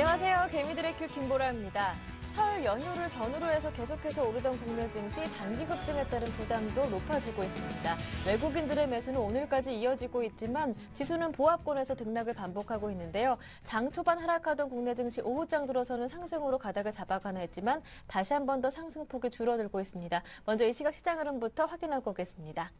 안녕하세요. 개미들의 큐 김보라입니다. 설 연휴를 전후로 해서 계속해서 오르던 국내 증시 단기 급등에 따른 부담도 높아지고 있습니다. 외국인들의 매수는 오늘까지 이어지고 있지만 지수는 보합권에서 등락을 반복하고 있는데요. 장 초반 하락하던 국내 증시 오후장 들어서는 상승으로 가닥을 잡아가나 했지만 다시 한 번 더 상승폭이 줄어들고 있습니다. 먼저 이 시각 시장 흐름부터 확인하고 오겠습니다.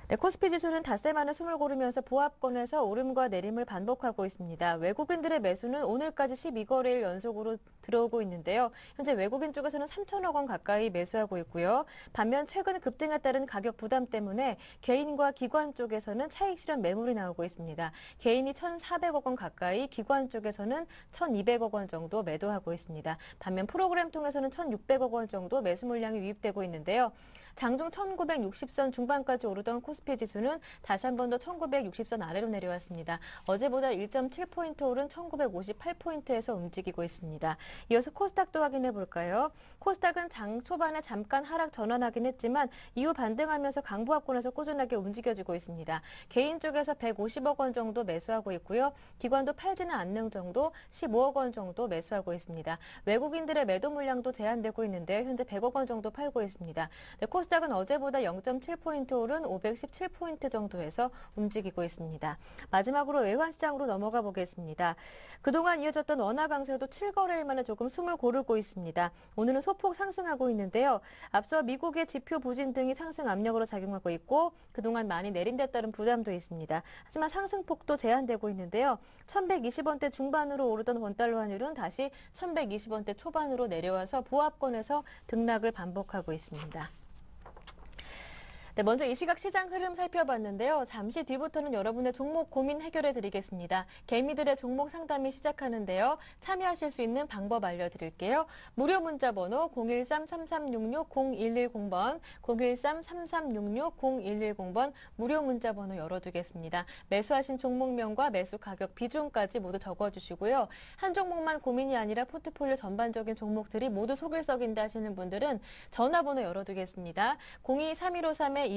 네, 코스피 지수는 닷새 만에 숨을 고르면서 보합권에서 오름과 내림을 반복하고 있습니다. 외국인들의 매수는 오늘까지 12거래일 연속으로 들어오고 있는데요. 현재 외국인 쪽에서는 3천억 원 가까이 매수하고 있고요. 반면 최근 급등에 따른 가격 부담 때문에 개인과 기관 쪽에서는 차익 실현 매물이 나오고 있습니다. 개인이 1,400억 원 가까이, 기관 쪽에서는 1,200억 원 정도 매도하고 있습니다. 반면 프로그램 통해서는 1,600억 원 정도 매수 물량이 유입되고 있는데요. 장중 1,960선 중반까지 오르던 코스피 지수는 다시 한 번 더 1,960선 아래로 내려왔습니다. 어제보다 1.7포인트 오른 1,958포인트에서 움직이고 있습니다. 이어서 코스닥도 확인해 볼까요? 코스닥은 장 초반에 잠깐 하락 전환하긴 했지만 이후 반등하면서 강보합권에서 꾸준하게 움직여주고 있습니다. 개인 쪽에서 150억 원 정도 매수하고 있고요. 기관도 팔지는 않는 정도 15억 원 정도 매수하고 있습니다. 외국인들의 매도 물량도 제한되고 있는데 현재 100억 원 정도 팔고 있습니다. 네, 코스닥은 어제보다 0.7포인트 오른 517포인트 정도에서 움직이고 있습니다. 마지막으로 외환시장으로 넘어가 보겠습니다. 그동안 이어졌던 원화 강세도 7거래일 만에 조금 숨을 고르고 있습니다. 오늘은 소폭 상승하고 있는데요. 앞서 미국의 지표 부진 등이 상승 압력으로 작용하고 있고 그동안 많이 내린 데 따른 부담도 있습니다. 하지만 상승폭도 제한되고 있는데요. 1,120원대 중반으로 오르던 원달러 환율은 다시 1,120원대 초반으로 내려와서 보합권에서 등락을 반복하고 있습니다. 네, 먼저 이 시각 시장 흐름 살펴봤는데요. 잠시 뒤부터는 여러분의 종목 고민 해결해 드리겠습니다. 개미들의 종목 상담이 시작하는데요. 참여하실 수 있는 방법 알려드릴게요. 무료 문자 번호 013-3366-0110번, 013-3366-0110번 무료 문자 번호 열어두겠습니다. 매수하신 종목명과 매수 가격 비중까지 모두 적어주시고요. 한 종목만 고민이 아니라 포트폴리오 전반적인 종목들이 모두 속일썩인다 하시는 분들은 전화번호 열어두겠습니다. 02-3153-2613번,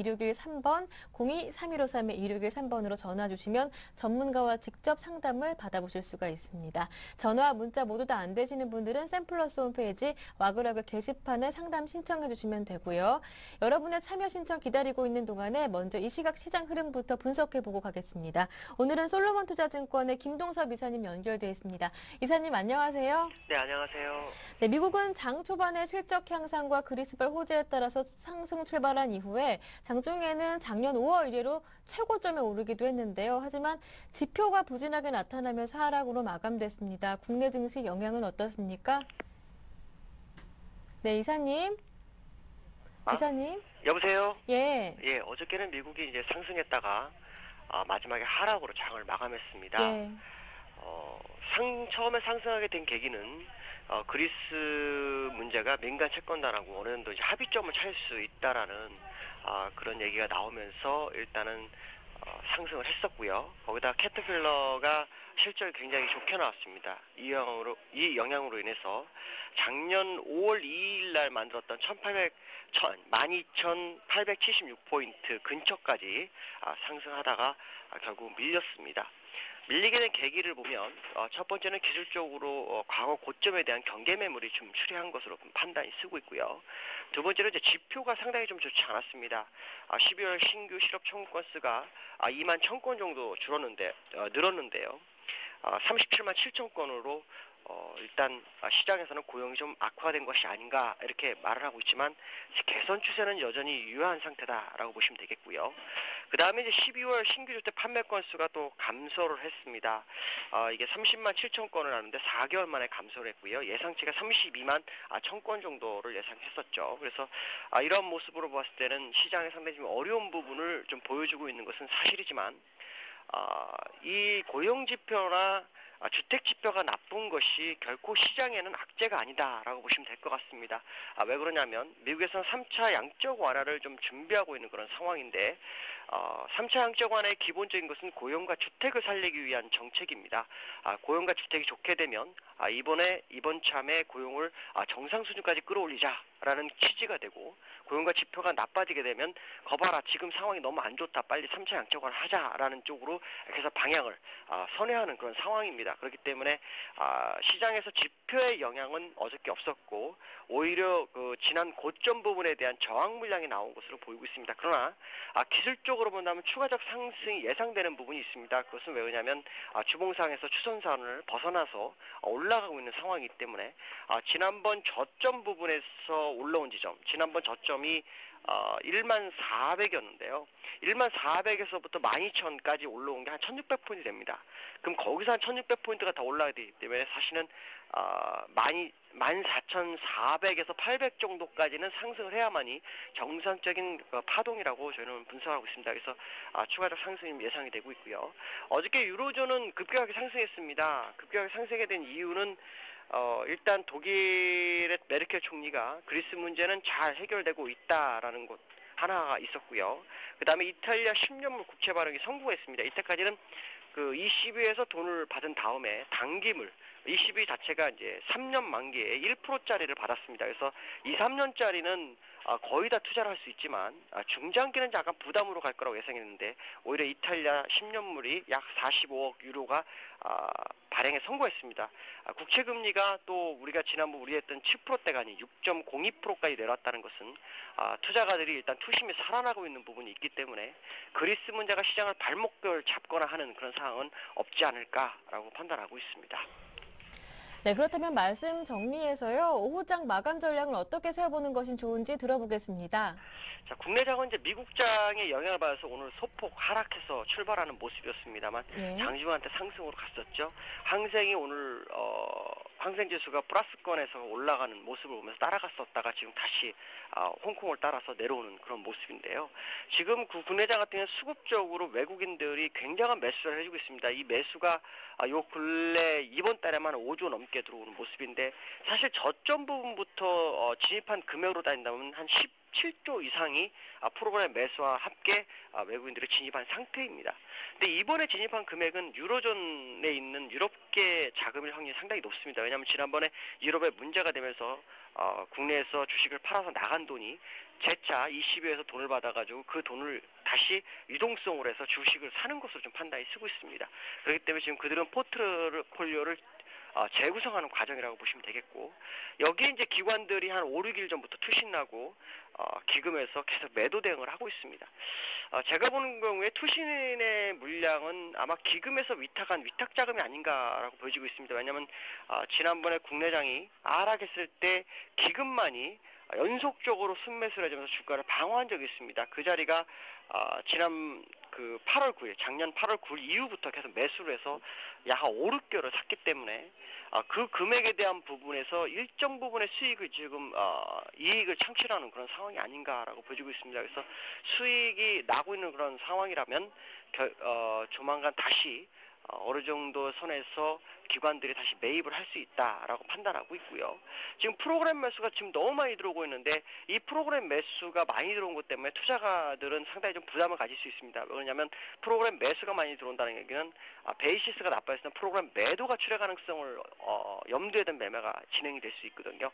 02-3153-2613번으로 전화 주시면 전문가와 직접 상담을 받아보실 수가 있습니다. 전화와 문자 모두 다 안 되시는 분들은 샘플러스 홈페이지 와글와글 게시판에 상담 신청해 주시면 되고요. 여러분의 참여 신청 기다리고 있는 동안에 먼저 이 시각 시장 흐름부터 분석해 보고 가겠습니다. 오늘은 솔로몬 투자증권의 김동섭 이사님 연결되어 있습니다. 이사님 안녕하세요. 네, 안녕하세요. 네, 미국은 장 초반의 실적 향상과 그리스발 호재에 따라서 상승 출발한 이후에 장중에는 작년 5월 이래로 최고점에 오르기도 했는데요. 하지만 지표가 부진하게 나타나면서 하락으로 마감됐습니다. 국내 증시 영향은 어떻습니까? 네, 이사님. 이사님. 여보세요? 예. 예, 어저께는 미국이 이제 상승했다가 마지막에 하락으로 장을 마감했습니다. 예. 처음에 상승하게 된 계기는 그리스 문제가 민간 채권단하고 어느 정도 이제 합의점을 찾을 수 있다라는 그런 얘기가 나오면서 일단은 상승을 했었고요. 거기다 캐터필러가 실적이 굉장히 좋게 나왔습니다. 이 영향으로 인해서 작년 5월 2일 날 만들었던 12,876포인트 근처까지 상승하다가 결국 밀렸습니다. 밀리게 된 계기를 보면 첫 번째는 기술적으로 과거 고점에 대한 경계 매물이 좀 출회한 것으로 판단이 쓰고 있고요. 두 번째는 이제 지표가 상당히 좀 좋지 않았습니다. 12월 신규 실업 청구 건수가 2만 1,000건 정도 늘었는데요. 37만 7천 건으로 일단 시장에서는 고용이 좀 악화된 것이 아닌가 이렇게 말을 하고 있지만 개선 추세는 여전히 유효한 상태다라고 보시면 되겠고요. 그 다음에 이제 12월 신규 주택 판매 건수가 또 감소를 했습니다. 이게 30만 7천 건을 하는데 4개월 만에 감소를 했고요. 예상치가 32만 1천 건 정도를 예상했었죠. 그래서 이런 모습으로 봤을 때는 시장에 상당히 좀 어려운 부분을 좀 보여주고 있는 것은 사실이지만 이 고용 지표나 주택 지표가 나쁜 것이 결코 시장에는 악재가 아니다라고 보시면 될 것 같습니다. 왜 그러냐면 미국에서는 3차 양적 완화를 좀 준비하고 있는 그런 상황인데 3차 양적완의 기본적인 것은 고용과 주택을 살리기 위한 정책입니다. 고용과 주택이 좋게 되면 이번 참에 고용을 정상 수준까지 끌어올리자라는 취지가 되고, 고용과 지표가 나빠지게 되면 거봐라 지금 상황이 너무 안 좋다 빨리 3차 양적완을 하자라는 쪽으로 그래서 방향을 선회하는 그런 상황입니다. 그렇기 때문에 시장에서 지표의 영향은 어저께 없었고 오히려 그 지난 고점 부분에 대한 저항 물량이 나온 것으로 보이고 있습니다. 그러나 기술적으로 본다면 추가적 상승이 예상되는 부분이 있습니다. 그것은 왜 그러냐면 주봉상에서 추선선을 벗어나서 올라가고 있는 상황이기 때문에 지난번 저점 부분에서 올라온 지점, 지난번 저점이 14,400이었는데요. 14,400에서부터 12,000까지 올라온 게 한 1,600포인트 됩니다. 그럼 거기서 한 1,600포인트가 더 올라가야 되기 때문에 사실은 14,400에서 800 정도까지는 상승을 해야만이 정상적인 파동이라고 저희는 분석하고 있습니다. 그래서 추가적 상승이 예상이 되고 있고요. 어저께 유로존은 급격하게 상승했습니다. 급격하게 상승하게 된 이유는 일단 독일의 메르켈 총리가 그리스 문제는 잘 해결되고 있다라는 것 하나가 있었고요. 그 다음에 이탈리아 10년물 국채 발행이 성공했습니다. 이때까지는 그 ECB에서 돈을 받은 다음에 단기물, ECB 자체가 이제 3년 만기에 1%짜리를 받았습니다. 그래서 2, 3년짜리는 거의 다 투자를 할 수 있지만 중장기는 약간 부담으로 갈 거라고 예상했는데 오히려 이탈리아 10년물이 약 45억 유로가 발행에 성공했습니다. 국채 금리가 또 우리가 지난번 우려했던 7%대가 아닌 6.02%까지 내려왔다는 것은 투자가들이 일단 투심이 살아나고 있는 부분이 있기 때문에 그리스 문제가 시장을 발목을 잡거나 하는 그런 상황은 없지 않을까라고 판단하고 있습니다. 네, 그렇다면 말씀 정리해서요. 오후장 마감 전략을 어떻게 세워보는 것이 좋은지 들어보겠습니다. 자, 국내장은 이제 미국장의 영향을 받아서 오늘 소폭 하락해서 출발하는 모습이었습니다만 예. 장중한테 상승으로 갔었죠. 항생이 오늘 항생지수가 플러스권에서 올라가는 모습을 보면서 따라갔었다가 지금 다시 홍콩을 따라서 내려오는 그런 모습인데요. 지금 국내장 같은 경우는 수급적으로 외국인들이 굉장한 매수를 해주고 있습니다. 이 매수가 요 근래 이번 달에만 5조 넘게 들어오는 모습인데 사실 저점 부분부터 진입한 금액으로 따진다면 한 17조 이상이 프로그램 매수와 함께 외국인들이 진입한 상태입니다. 근데 이번에 진입한 금액은 유로존에 있는 유럽계 자금일 확률이 상당히 높습니다. 왜냐하면 지난번에 유럽에 문제가 되면서 국내에서 주식을 팔아서 나간 돈이 재차 ECB에서 돈을 받아가지고 그 돈을 다시 유동성으로 해서 주식을 사는 것으로 좀 판단이 쓰고 있습니다. 그렇기 때문에 지금 그들은 포트폴리오를 재구성하는 과정이라고 보시면 되겠고, 여기에 이제 기관들이 한 5, 6일 전부터 투신나고 기금에서 계속 매도 대응을 하고 있습니다. 제가 보는 경우에 투신의 물량은 아마 기금에서 위탁한 위탁 자금이 아닌가라고 보여지고 있습니다. 왜냐하면 지난번에 국내장이 하락했을 때 기금만이 연속적으로 순매수를 해주면서 주가를 방어한 적이 있습니다. 그 자리가 지난 그 8월 9일, 작년 8월 9일 이후부터 계속 매수를 해서 약 5, 6개월을 샀기 때문에 그 금액에 대한 부분에서 일정 부분의 수익을 지금 이익을 창출하는 그런 상황이 아닌가라고 보여지고 있습니다. 그래서 수익이 나고 있는 그런 상황이라면 조만간 다시 어느 정도 선에서 기관들이 다시 매입을 할 수 있다라고 판단하고 있고요. 지금 프로그램 매수가 지금 너무 많이 들어오고 있는데 이 프로그램 매수가 많이 들어온 것 때문에 투자가들은 상당히 좀 부담을 가질 수 있습니다. 왜냐하면 프로그램 매수가 많이 들어온다는 얘기는 베이시스가 나빠졌을 때 프로그램 매도가 출현 가능성을 염두에 둔 매매가 진행이 될 수 있거든요.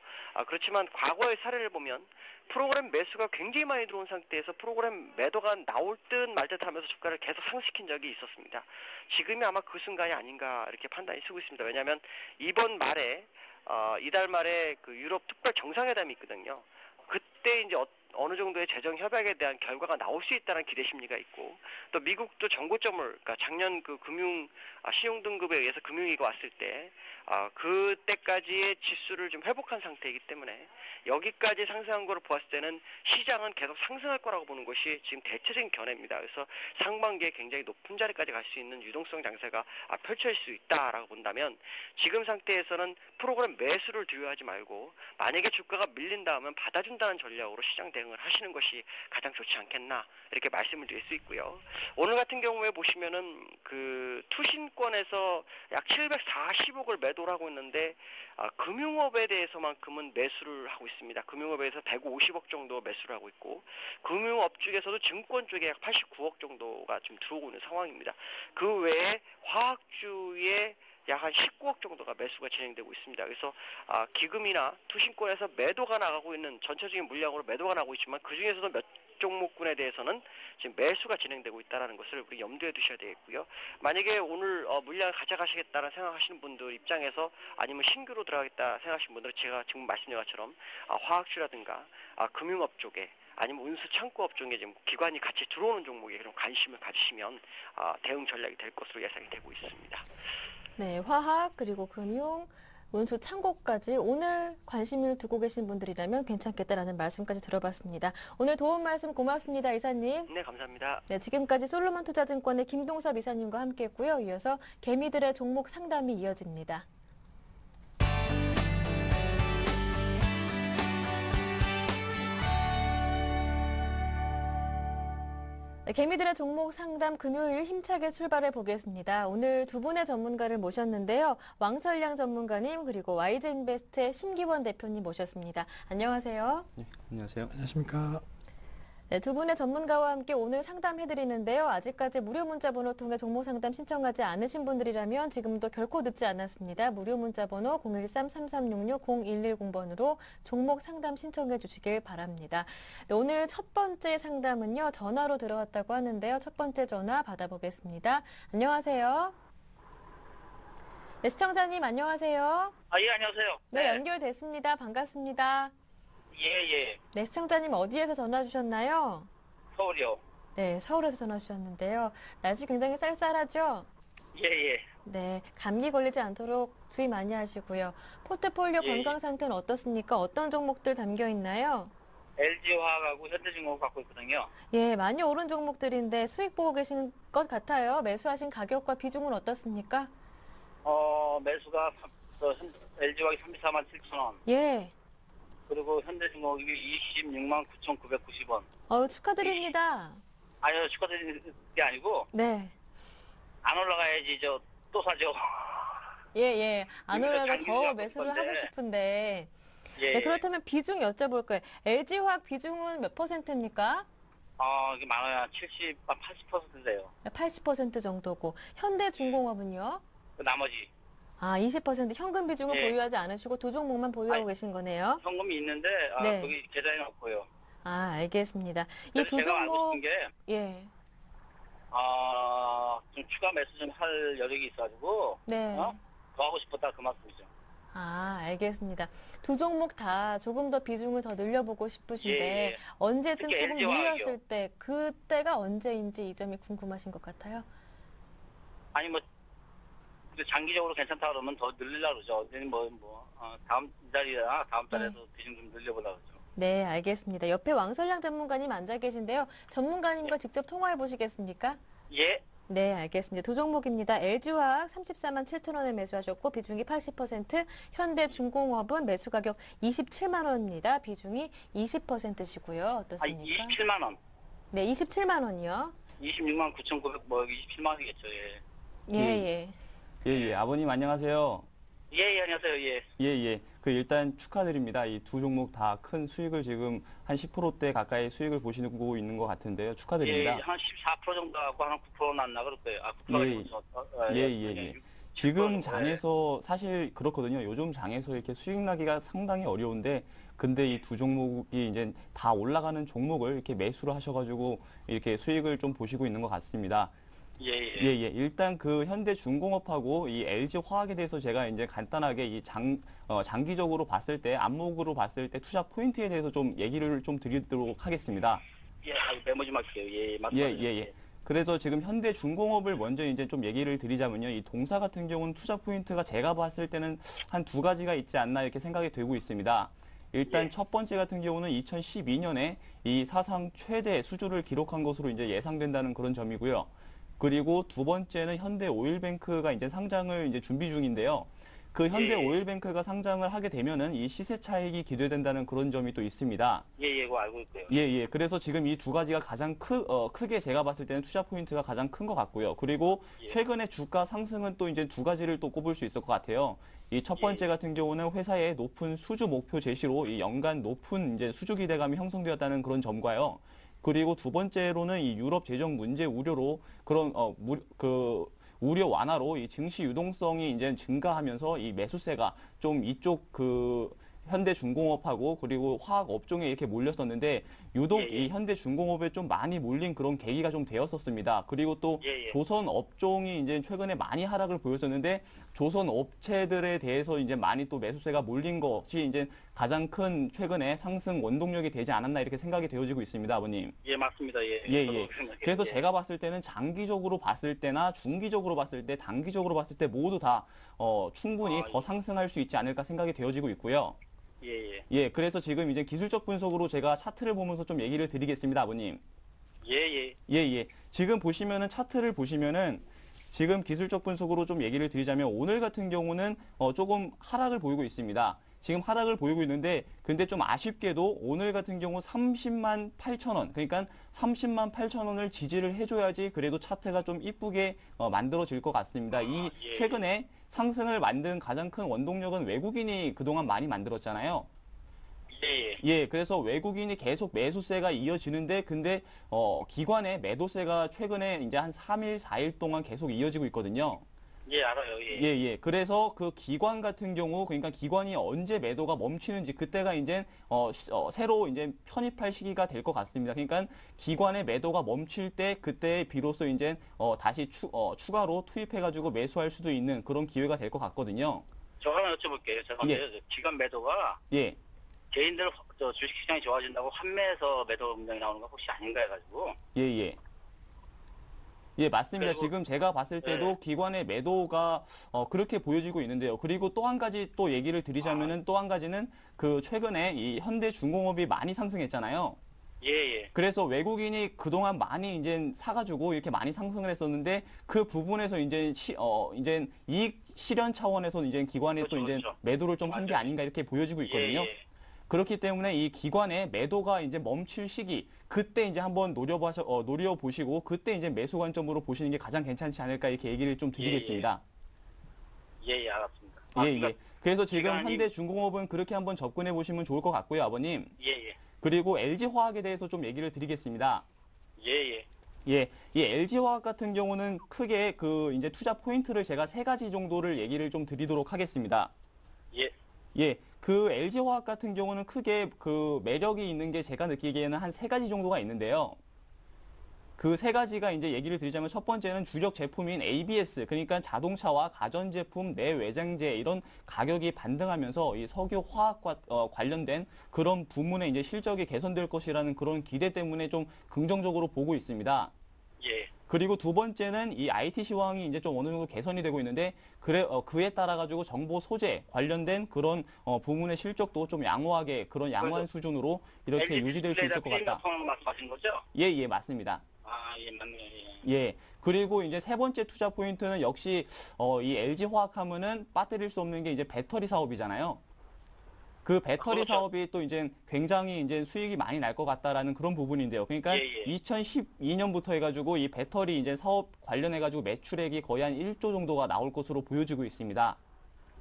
그렇지만 과거의 사례를 보면 프로그램 매수가 굉장히 많이 들어온 상태에서 프로그램 매도가 나올 듯 말 듯 하면서 주가를 계속 상승시킨 적이 있었습니다. 지금이 아마 그 순간이 아닌가 이렇게 판단이 쓰고 있습니다. 왜냐하면 이번 말에 이달 말에 그 유럽 특별 정상회담이 있거든요. 그때 이제 어느 정도의 재정 협약에 대한 결과가 나올 수 있다는 기대 심리가 있고, 또 미국도 정고점을, 그러니까 작년 그 신용 등급에 의해서 금융위기가 왔을 때 그때까지의 지수를 좀 회복한 상태이기 때문에 여기까지 상승한 거를 보았을 때는 시장은 계속 상승할 거라고 보는 것이 지금 대체적인 견해입니다. 그래서 상반기에 굉장히 높은 자리까지 갈 수 있는 유동성 장세가 펼쳐질 수 있다라고 본다면 지금 상태에서는 프로그램 매수를 두려워하지 말고 만약에 주가가 밀린다 하면 받아준다는 전략으로 시장 대응을 하시는 것이 가장 좋지 않겠나 이렇게 말씀을 드릴 수 있고요. 오늘 같은 경우에 보시면은 그 투신권에서 약 740억을 매도를 하고 있는데 금융업에 대해서만큼은 매수를 하고 있습니다. 금융업에서 150억 정도 매수를 하고 있고 금융업 쪽에서도 증권 쪽에 약 89억 정도가 지금 들어오고 있는 상황입니다. 그 외에 화학주에 약 한 19억 정도가 매수가 진행되고 있습니다. 그래서 기금이나 투신권에서 매도가 나가고 있는 전체적인 물량으로 매도가 나고 있지만 그 중에서도 몇 종목군에 대해서는 지금 매수가 진행되고 있다는 것을 우리 염두에 두셔야 되겠고요. 만약에 오늘 물량을 가져가시겠다는 생각하시는 분들 입장에서 아니면 신규로 들어가겠다 생각하시는 분들은 제가 지금 말씀드린 것처럼 화학주라든가 금융업 쪽에 아니면 운수 창고업 쪽에 지금 기관이 같이 들어오는 종목에 그런 관심을 가지시면 대응 전략이 될 것으로 예상이 되고 있습니다. 네, 화학 그리고 금융, 운수 창고까지 오늘 관심을 두고 계신 분들이라면 괜찮겠다라는 말씀까지 들어봤습니다. 오늘 도움 말씀 고맙습니다, 이사님. 네, 감사합니다. 네, 지금까지 솔로몬 투자증권의 김동섭 이사님과 함께했고요. 이어서 개미들의 종목 상담이 이어집니다. 네, 개미들의 종목 상담 금요일 힘차게 출발해 보겠습니다. 오늘 두 분의 전문가를 모셨는데요. 왕설량 전문가님 그리고 YG인베스트의 심기원 대표님 모셨습니다. 안녕하세요. 네, 안녕하세요. 안녕하십니까. 네, 두 분의 전문가와 함께 오늘 상담해드리는데요. 아직까지 무료 문자 번호 통해 종목 상담 신청하지 않으신 분들이라면 지금도 결코 늦지 않았습니다. 무료 문자 번호 013-3366-0110번으로 종목 상담 신청해 주시길 바랍니다. 네, 오늘 첫 번째 상담은요. 전화로 들어왔다고 하는데요. 첫 번째 전화 받아보겠습니다. 안녕하세요. 네, 시청자님 안녕하세요. 예, 안녕하세요. 네, 연결됐습니다. 반갑습니다. 예. 네, 시청자님 어디에서 전화 주셨나요? 서울이요. 네, 서울에서 전화 주셨는데요. 날씨 굉장히 쌀쌀하죠? 예. 네, 감기 걸리지 않도록 주의 많이 하시고요. 포트폴리오 예. 건강 상태는 어떻습니까? 어떤 종목들 담겨 있나요? LG화학하고 현대중공업 갖고 있거든요. 예, 많이 오른 종목들인데 수익 보고 계시는 것 같아요. 매수하신 가격과 비중은 어떻습니까? 매수가 LG화학이 34만 7천 원. 예, 그리고 현대중공업이 26만 9,990원. 축하드립니다. 아니요, 축하드리는 게 아니고 네, 안 올라가야지 또 사죠. 예. 안 이거 올라가 장기적으로 더 하고 매수를 싶은데. 하고 싶은데. 예. 네, 그렇다면 비중 여쭤볼 거예요. LG화학 비중은 몇 %입니까? 이게 많아야 80%인데요. 80% 정도고 현대중공업은요? 나머지 아, 20% 현금 비중을 예. 보유하지 않으시고 두 종목만 보유하고 아니, 계신 거네요. 현금이 있는데 네. 거기 계좌에는 없고요. 아, 알겠습니다. 이 그래서 두 제가 알고 종목 싶은 게 예. 좀 추가 매수 좀 할 여력이 있어가지고 네. 더 하고 싶었다 그 말씀이죠. 아, 알겠습니다. 두 종목 다 조금 더 비중을 더 늘려보고 싶으신데 예. 언제쯤 특히 조금 LG화학이요. 밀렸을 때 그때가 언제인지 이 점이 궁금하신 것 같아요. 아니 근데 장기적으로 괜찮다 그러면 더 늘리려고 그러죠. 언제는 다음 달이나 다음 달에도 비중 좀 늘려보려고 그러죠. 네, 알겠습니다. 옆에 왕설량 전문가님 앉아 계신데요. 전문가님과 직접 통화해 보시겠습니까? 예. 네, 알겠습니다. 두 종목입니다. LG화학 34만 7천 원에 매수하셨고 비중이 80%, 현대중공업은 매수 가격 27만 원입니다. 비중이 20%시고요. 어떻습니까? 27만 원. 네, 27만 원이요. 26만 9,900 27만 원이겠죠. 예. 예. 예, 아버님 안녕하세요. 예, 안녕하세요. 예. 그 일단 축하드립니다. 이 두 종목 다 큰 수익을 지금 한 10%대 가까이 수익을 보시고 있는 것 같은데요. 축하드립니다. 예, 한 14% 정도 하고 한 9% 났나 그럴 거예요. 9%가 예. 지금 장에서 사실 그렇거든요. 요즘 장에서 이렇게 수익 나기가 상당히 어려운데 근데 이 두 종목이 이제 다 올라가는 종목을 이렇게 매수를 하셔가지고 이렇게 수익을 좀 보시고 있는 것 같습니다. 예. 일단 그 현대중공업하고 이 LG화학에 대해서 제가 이제 간단하게 이 장기적으로 봤을 때, 안목으로 봤을 때 투자 포인트에 대해서 좀 얘기를 좀 드리도록 하겠습니다. 예, 메모 좀 할게요. 예, 맞습니다. 예. 그래서 지금 현대중공업을 먼저 이제 좀 얘기를 드리자면요. 이 동사 같은 경우는 투자 포인트가 제가 봤을 때는 한 두 가지가 있지 않나 이렇게 생각이 되고 있습니다. 일단 예. 첫 번째 같은 경우는 2012년에 이 사상 최대 수주를 기록한 것으로 이제 예상된다는 그런 점이고요. 그리고 두 번째는 현대오일뱅크가 이제 상장을 이제 준비 중인데요. 그 현대 예. 오일뱅크가 상장을 하게 되면은 이 시세 차익이 기대된다는 그런 점이 또 있습니다. 예, 그거 알고 있고요. 예, 예. 그래서 지금 이 두 가지가 가장 크게 제가 봤을 때는 투자 포인트가 가장 큰 것 같고요. 그리고 예. 최근에 주가 상승은 또 이제 두 가지를 또 꼽을 수 있을 것 같아요. 이 첫 번째 예. 같은 경우는 회사의 높은 수주 목표 제시로 이 연간 높은 이제 수주 기대감이 형성되었다는 그런 점과요. 그리고 두 번째로는 이 유럽 재정 문제 우려로 그런 우려 완화로 이 증시 유동성이 이제 증가하면서 이 매수세가 좀 이쪽 현대중공업하고 그리고 화학 업종에 이렇게 몰렸었는데 유독 예, 예. 이 현대중공업에 좀 많이 몰린 그런 계기가 좀 되었었습니다. 그리고 또 예, 예. 조선 업종이 이제 최근에 많이 하락을 보였었는데 조선 업체들에 대해서 이제 많이 또 매수세가 몰린 것이 이제 가장 큰 최근에 상승 원동력이 되지 않았나 이렇게 생각이 되어지고 있습니다, 아버님. 예, 맞습니다. 예. 예, 저도 예. 그렇게 생각해요. 그래서 예. 제가 봤을 때는 장기적으로 봤을 때나 중기적으로 봤을 때, 단기적으로 봤을 때 모두 다 충분히 더 예. 상승할 수 있지 않을까 생각이 되어지고 있고요. 예, 예. 예, 그래서 지금 이제 기술적 분석으로 제가 차트를 보면서 좀 얘기를 드리겠습니다, 아버님. 예, 예. 예, 예. 지금 보시면은 차트를 보시면은 지금 기술적 분석으로 좀 얘기를 드리자면 오늘 같은 경우는 조금 하락을 보이고 있습니다. 지금 하락을 보이고 있는데 근데 좀 아쉽게도 오늘 같은 경우 30만 8천 원 그러니까 30만 8천 원을 지지를 해줘야지 그래도 차트가 좀 이쁘게 만들어질 것 같습니다. 이 예. 최근에 상승을 만든 가장 큰 원동력은 외국인이 그동안 많이 만들었잖아요. 예, 예. 예, 그래서 외국인이 계속 매수세가 이어지는데, 근데, 기관의 매도세가 최근에 이제 한 3일, 4일 동안 계속 이어지고 있거든요. 예, 알아요. 예. 예, 예. 그래서 그 기관 같은 경우, 그러니까 기관이 언제 매도가 멈추는지, 그때가 이제, 새로 이제 편입할 시기가 될 것 같습니다. 그러니까 기관의 매도가 멈출 때, 그때 비로소 이제, 다시 추가로 투입해가지고 매수할 수도 있는 그런 기회가 될 것 같거든요. 저 하나 여쭤볼게요. 죄송한데요. 기관 매도가 예. 개인들 주식시장이 좋아진다고 환매해서 매도 문장이 나오는 거 혹시 아닌가 해가지고. 예, 예. 예, 맞습니다. 그리고- 지금 제가 봤을 때도 네. 기관의 매도가 그렇게 보여지고 있는데요. 그리고 또 한 가지 또 얘기를 드리자면은 또 한 가지는 그 최근에 이 현대중공업이 많이 상승했잖아요. 예, 예. 그래서 외국인이 그동안 많이 이제 사가지고 이렇게 많이 상승을 했었는데 그 부분에서 이제 이제 이익 실현 차원에서 이제 기관이 또 그렇죠, 이제 그렇죠. 매도를 좀 한 게 맞아요. 아닌가 이렇게 보여지고 있거든요. 예, 예. 그렇기 때문에 이 기관의 매도가 이제 멈출 시기, 그때 이제 한번 노려보시고, 그때 이제 매수 관점으로 보시는 게 가장 괜찮지 않을까 이렇게 얘기를 좀 드리겠습니다. 예, 예, 알았습니다. 예, 예. 그래서 지금 기관이- 현대중공업은 그렇게 한번 접근해 보시면 좋을 것 같고요, 아버님. 예, 예. 그리고 LG화학에 대해서 좀 얘기를 드리겠습니다. 예, 예. 예, 이 LG화학 같은 경우는 크게 그 이제 투자 포인트를 제가 세 가지 정도를 얘기를 좀 드리도록 하겠습니다. 예. 예, 그 LG화학 같은 경우는 크게 그 매력이 있는 게 제가 느끼기에는 한 세 가지 정도가 있는데요. 그 세 가지가 이제 얘기를 드리자면 첫 번째는 주력 제품인 ABS, 그러니까 자동차와 가전제품, 내외장재 이런 가격이 반등하면서 이 석유 화학과 관련된 그런 부문의 이제 실적이 개선될 것이라는 그런 기대 때문에 좀 긍정적으로 보고 있습니다. 예. 그리고 두 번째는 이 IT 시황이 이제 좀 어느 정도 개선이 되고 있는데 그에 따라 가지고 정보 소재 관련된 그런 부문의 실적도 좀 양호하게 그런 양호한 수준으로 이렇게 유지될 수 있을 것 같다. 말씀하신 거죠? 예, 예, 맞습니다. 아, 예, 맞네요. 예. 예. 그리고 이제 세 번째 투자 포인트는 역시 이 LG 화학하면은 빠뜨릴 수 없는 게 이제 배터리 사업이잖아요. 그 배터리 그렇죠. 사업이 또 이제 굉장히 이제 수익이 많이 날 것 같다라는 그런 부분인데요. 그러니까 예, 예. 2012년부터 해가지고 이 배터리 이제 사업 관련해가지고 매출액이 거의 한 1조 정도가 나올 것으로 보여지고 있습니다.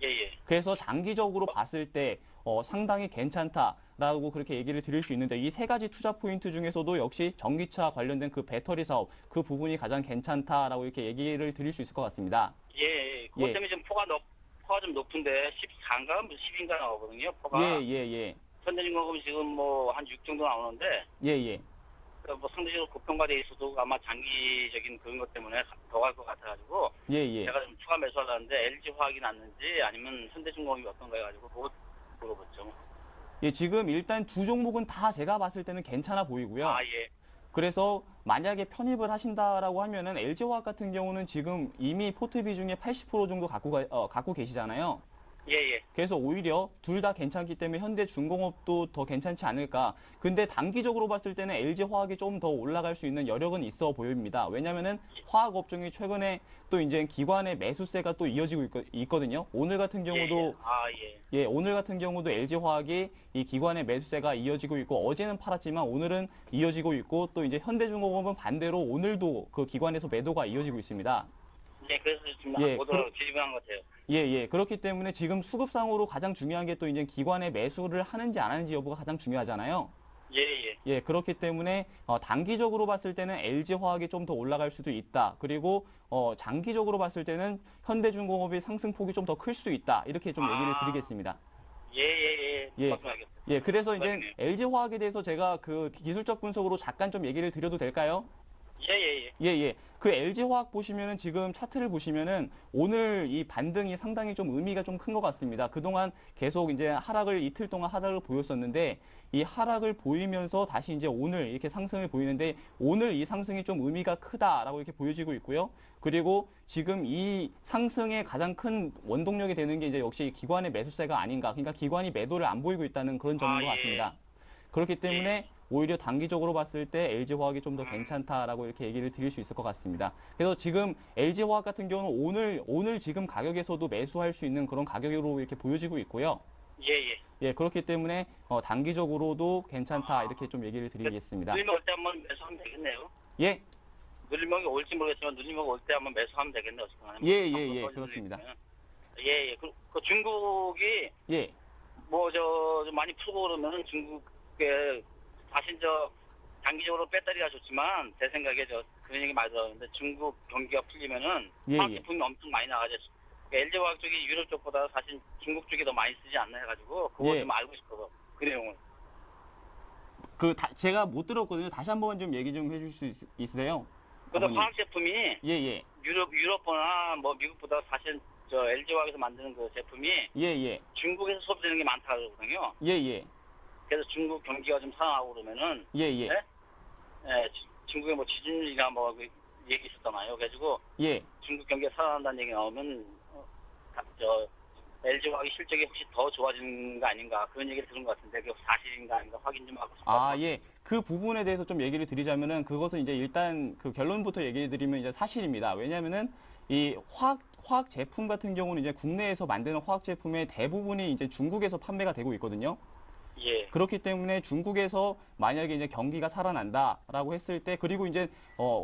예, 예. 그래서 장기적으로 봤을 때 상당히 괜찮다라고 그렇게 얘기를 드릴 수 있는데 이 세 가지 투자 포인트 중에서도 역시 전기차 관련된 그 배터리 사업 그 부분이 가장 괜찮다라고 이렇게 얘기를 드릴 수 있을 것 같습니다. 예, 예. 그것 예. 때문에 지금 포가 좀 높은데 14인가 10인가 나오거든요. 포가. 예, 예, 예. 현대중공업은 지금 뭐 한 6 정도 나오는데 예, 예. 뭐 상대적으로 고평가돼 있어도 아마 장기적인 그런 것 때문에 더 갈 것 같아가지고 예, 예. 제가 좀 추가 매수하려는데 LG 화학이 낫는지 아니면 현대중공업이 어떤가 해가지고 그거 물어봤죠. 예, 지금 일단 두 종목은 다 제가 봤을 때는 괜찮아 보이고요. 아, 예. 그래서 만약에 편입을 하신다라고 하면은 LG화학 같은 경우는 지금 이미 포트 비중의 80% 정도 갖고 계시잖아요. 예. 그래서 오히려 둘 다 괜찮기 때문에 현대중공업도 더 괜찮지 않을까. 근데 단기적으로 봤을 때는 LG화학이 좀 더 올라갈 수 있는 여력은 있어 보입니다. 왜냐면은 화학 업종이 최근에 또 이제 기관의 매수세가 또 이어지고 있거든요. 오늘 같은 경우도 오늘 같은 경우도 LG화학이 이 기관의 매수세가 이어지고 있고 어제는 팔았지만 오늘은 이어지고 있고 또 이제 현대중공업은 반대로 오늘도 그 기관에서 매도가 이어지고 있습니다. 예, 그래서 지금 예, 보도록 뒤집어한 것 같아요. 예. 그렇기 때문에 지금 수급상으로 가장 중요한 게 또 이제 기관의 매수를 하는지 안 하는지 여부가 가장 중요하잖아요. 예. 예, 그렇기 때문에 단기적으로 봤을 때는 LG화학이 좀 더 올라갈 수도 있다. 그리고 장기적으로 봤을 때는 현대중공업의 상승폭이 좀 더 클 수도 있다. 이렇게 좀 얘기를 드리겠습니다. 예. 말씀하겠습니다. 예, 그래서 이제 LG화학에 대해서 제가 그 기술적 분석으로 잠깐 좀 얘기를 드려도 될까요? 예. 그 LG화학 보시면은 지금 차트를 보시면은 오늘 이 반등이 상당히 좀 의미가 좀 큰 것 같습니다. 그동안 계속 이제 이틀 동안 하락을 보였었는데 이 하락을 보이면서 다시 이제 오늘 이렇게 상승을 보이는데 오늘 이 상승이 좀 의미가 크다라고 이렇게 보여지고 있고요. 그리고 지금 이 상승의 가장 큰 원동력이 되는 게 이제 역시 기관의 매수세가 아닌가. 그러니까 기관이 매도를 안 보이고 있다는 그런 점인 것 같습니다. 그렇기 때문에 오히려 단기적으로 봤을 때 LG화학이 좀 더 괜찮다라고 이렇게 얘기를 드릴 수 있을 것 같습니다. 그래서 지금 LG화학 같은 경우는 오늘 지금 가격에서도 매수할 수 있는 그런 가격으로 이렇게 보여지고 있고요. 예, 그렇기 때문에 단기적으로도 괜찮다 이렇게 좀 얘기를 드리겠습니다. 눌림목 올 때 한번 매수하면 되겠네요. 예, 눌림목이 올지 모르겠지만 눌림목 올 때 한번 매수하면 되겠네요. 예, 그렇습니다. 예. 그 중국이 예, 많이 풀고 그러면 중국에 사실 단기적으로 배터리가 좋지만 제 생각에 그런 얘기 많이 들었는데 중국 경기가 풀리면은 화학 제품이 엄청 많이 나가죠. LG화학 쪽이 유럽 쪽보다 사실 중국 쪽이 더 많이 쓰지 않나 해가지고 그거 좀 알고 싶어서 그 내용을. 제가 못 들었거든요. 다시 한번 좀 얘기 좀 해줄 수 있으세요? 그래서 화학 제품이 예. 유럽보나 미국보다 사실 LG화학에서 만드는 그 제품이 중국에서 소비되는 게 많다 그러거든요. 예. 그래서 중국 경기가 좀 상하고 그러면은 예. 중국의 지준율이나 얘기 있었잖아요. 그래가지고 중국 경기가 살아난다는 얘기 나오면 LG화학의 실적이 혹시 더 좋아지는 거 아닌가 그런 얘기를 들은 것 같은데 그게 사실인가 아닌가 확인 좀 하고 싶어요. 예. 그 부분에 대해서 좀 얘기를 드리자면은 그것은 이제 일단 그 결론부터 얘기해 드리면 이제 사실입니다. 왜냐면은 이 화학 제품 같은 경우는 이제 국내에서 만드는 화학 제품의 대부분이 이제 중국에서 판매가 되고 있거든요. 예. 그렇기 때문에 중국에서 만약에 이제 경기가 살아난다라고 했을 때 그리고 이제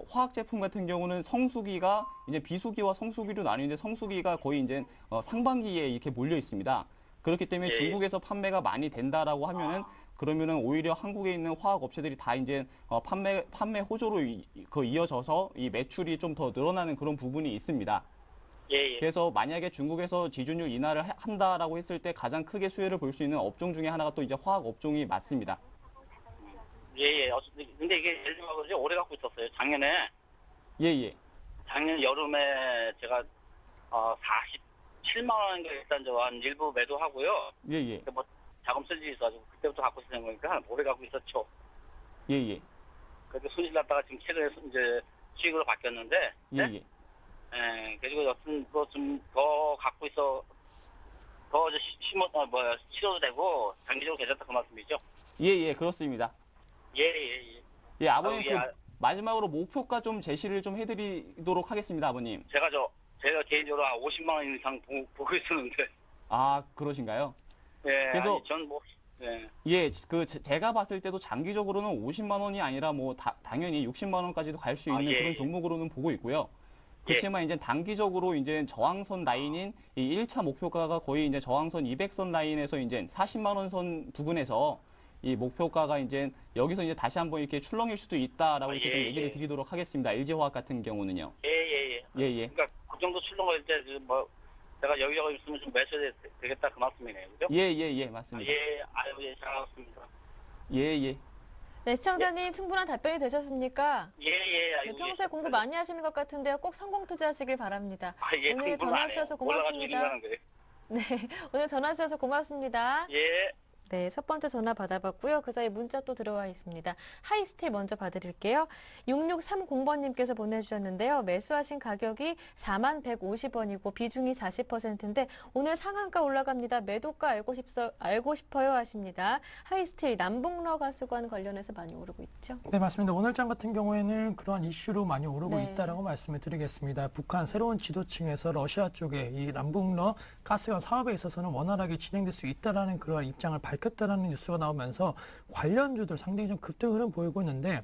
화학 제품 같은 경우는 성수기가 이제 비수기와 성수기로 나뉘는데 성수기가 거의 이제 상반기에 이렇게 몰려 있습니다. 그렇기 때문에 중국에서 판매가 많이 된다라고 하면은 그러면은 오히려 한국에 있는 화학 업체들이 다 이제 판매 호조로 이어져서 이 매출이 좀 더 늘어나는 그런 부분이 있습니다. 그래서 만약에 중국에서 지준율 인하를 한다라고 했을 때 가장 크게 수혜를 볼 수 있는 업종 중에 하나가 또 이제 화학 업종이 맞습니다. 근데 이게 LG화학을 오래 갖고 있었어요. 작년에. 작년 여름에 제가 47만 원인가 일단 한 일부 매도하고요. 뭐 자금 쓸 일이 있어가지고 그때부터 갖고 있었는 거니까 오래 갖고 있었죠. 그래서 손실 났다가 지금 최근에 이제 수익으로 바뀌었는데. 그리고 여튼 좀 더 갖고 있어 더 실어도 되고 장기적으로 괜찮다 그 말씀이죠? 그렇습니다. 아버님 마지막으로 목표가 좀 제시를 좀 해드리도록 하겠습니다, 아버님. 제가 개인적으로 50만 원 이상 보고 있었는데. 그러신가요? 그래서 제가 봤을 때도 장기적으로는 50만 원이 아니라 당연히 60만 원까지도 갈 수 있는 그런 종목으로는 보고 있고요. 그렇지만 이제 단기적으로 이제 저항선 라인인 이 1차 목표가가 거의 이제 저항선 200선 라인에서 이제 40만 원 선 부근에서 이 목표가가 이제 여기서 이제 다시 한번 이렇게 출렁일 수도 있다라고 이렇게 좀 얘기를 드리도록 하겠습니다. LG화학 같은 경우는요. 그러니까 그 정도 출렁일 때 제가 여기저기 있으면 좀 매수해야 되겠다 그 말씀이네요. 그죠? 맞습니다. 잘 알았습니다. 네, 시청자님 충분한 답변이 되셨습니까? 평소에 공부 많이 하시는 것 같은데요. 꼭 성공 투자하시길 바랍니다. 오늘 전화 주셔서 고맙습니다. 네, 오늘 전화 주셔서 고맙습니다. 네, 첫 번째 전화 받아봤고요. 그 사이 문자 또 들어와 있습니다. 하이스틸 먼저 봐드릴게요. 6630번님께서 보내주셨는데요. 매수하신 가격이 4150원이고 비중이 40%인데 오늘 상한가 올라갑니다. 매도가 알고 싶어요 하십니다. 하이스틸 남북러 가스관 관련해서 많이 오르고 있죠. 네, 맞습니다. 오늘장 같은 경우에는 그러한 이슈로 많이 오르고 네. 있다라고 말씀을 드리겠습니다. 북한 새로운 지도층에서 러시아 쪽에 이 남북러 가스관 사업에 있어서는 원활하게 진행될 수 있다라는 그러한 입장을 밝혔다라는 뉴스가 나오면서 관련주들 상당히 좀 급등 흐름 보이고 있는데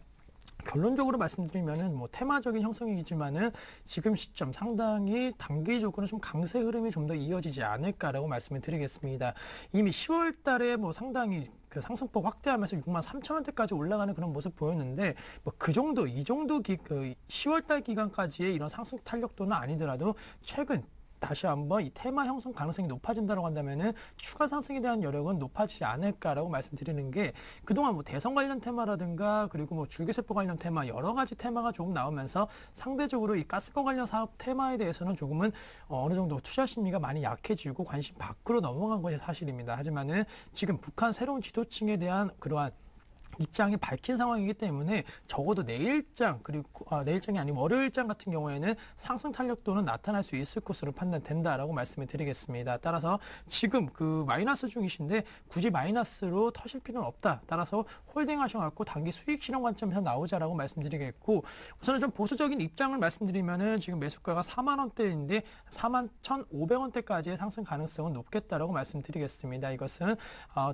결론적으로 말씀드리면은 뭐 테마적인 형성이지만은 지금 시점 상당히 단기적으로 좀 강세 흐름이 좀 더 이어지지 않을까라고 말씀을 드리겠습니다. 이미 10월 달에 뭐 상당히 그 상승폭 확대하면서 63,000원대까지 올라가는 그런 모습 보였는데 뭐 그 정도 이 정도 그 10월 달 기간까지의 이런 상승 탄력도는 아니더라도 최근 다시 한번 이 테마 형성 가능성이 높아진다고 한다면은 추가 상승에 대한 여력은 높아지지 않을까라고 말씀드리는 게 그동안 뭐 대선 관련 테마라든가 그리고 뭐 줄기세포 관련 테마 여러 가지 테마가 조금 나오면서 상대적으로 이 가스권 관련 사업 테마에 대해서는 조금은 어느 정도 투자 심리가 많이 약해지고 관심 밖으로 넘어간 것이 사실입니다. 하지만은 지금 북한 새로운 지도층에 대한 그러한 입장이 밝힌 상황이기 때문에 적어도 내일장 그리고 내일장이 아니면 월요일장 같은 경우에는 상승 탄력도는 나타날 수 있을 것으로 판단된다라고 말씀을 드리겠습니다. 따라서 지금 그 마이너스 중이신데 굳이 마이너스로 터실 필요는 없다. 따라서 홀딩하셔갖고 단기 수익 실현 관점에서 나오자라고 말씀드리겠고 우선은 좀 보수적인 입장을 말씀드리면은 지금 매수가가 4만 원대인데 41,500원대까지의 상승 가능성은 높겠다라고 말씀드리겠습니다. 이것은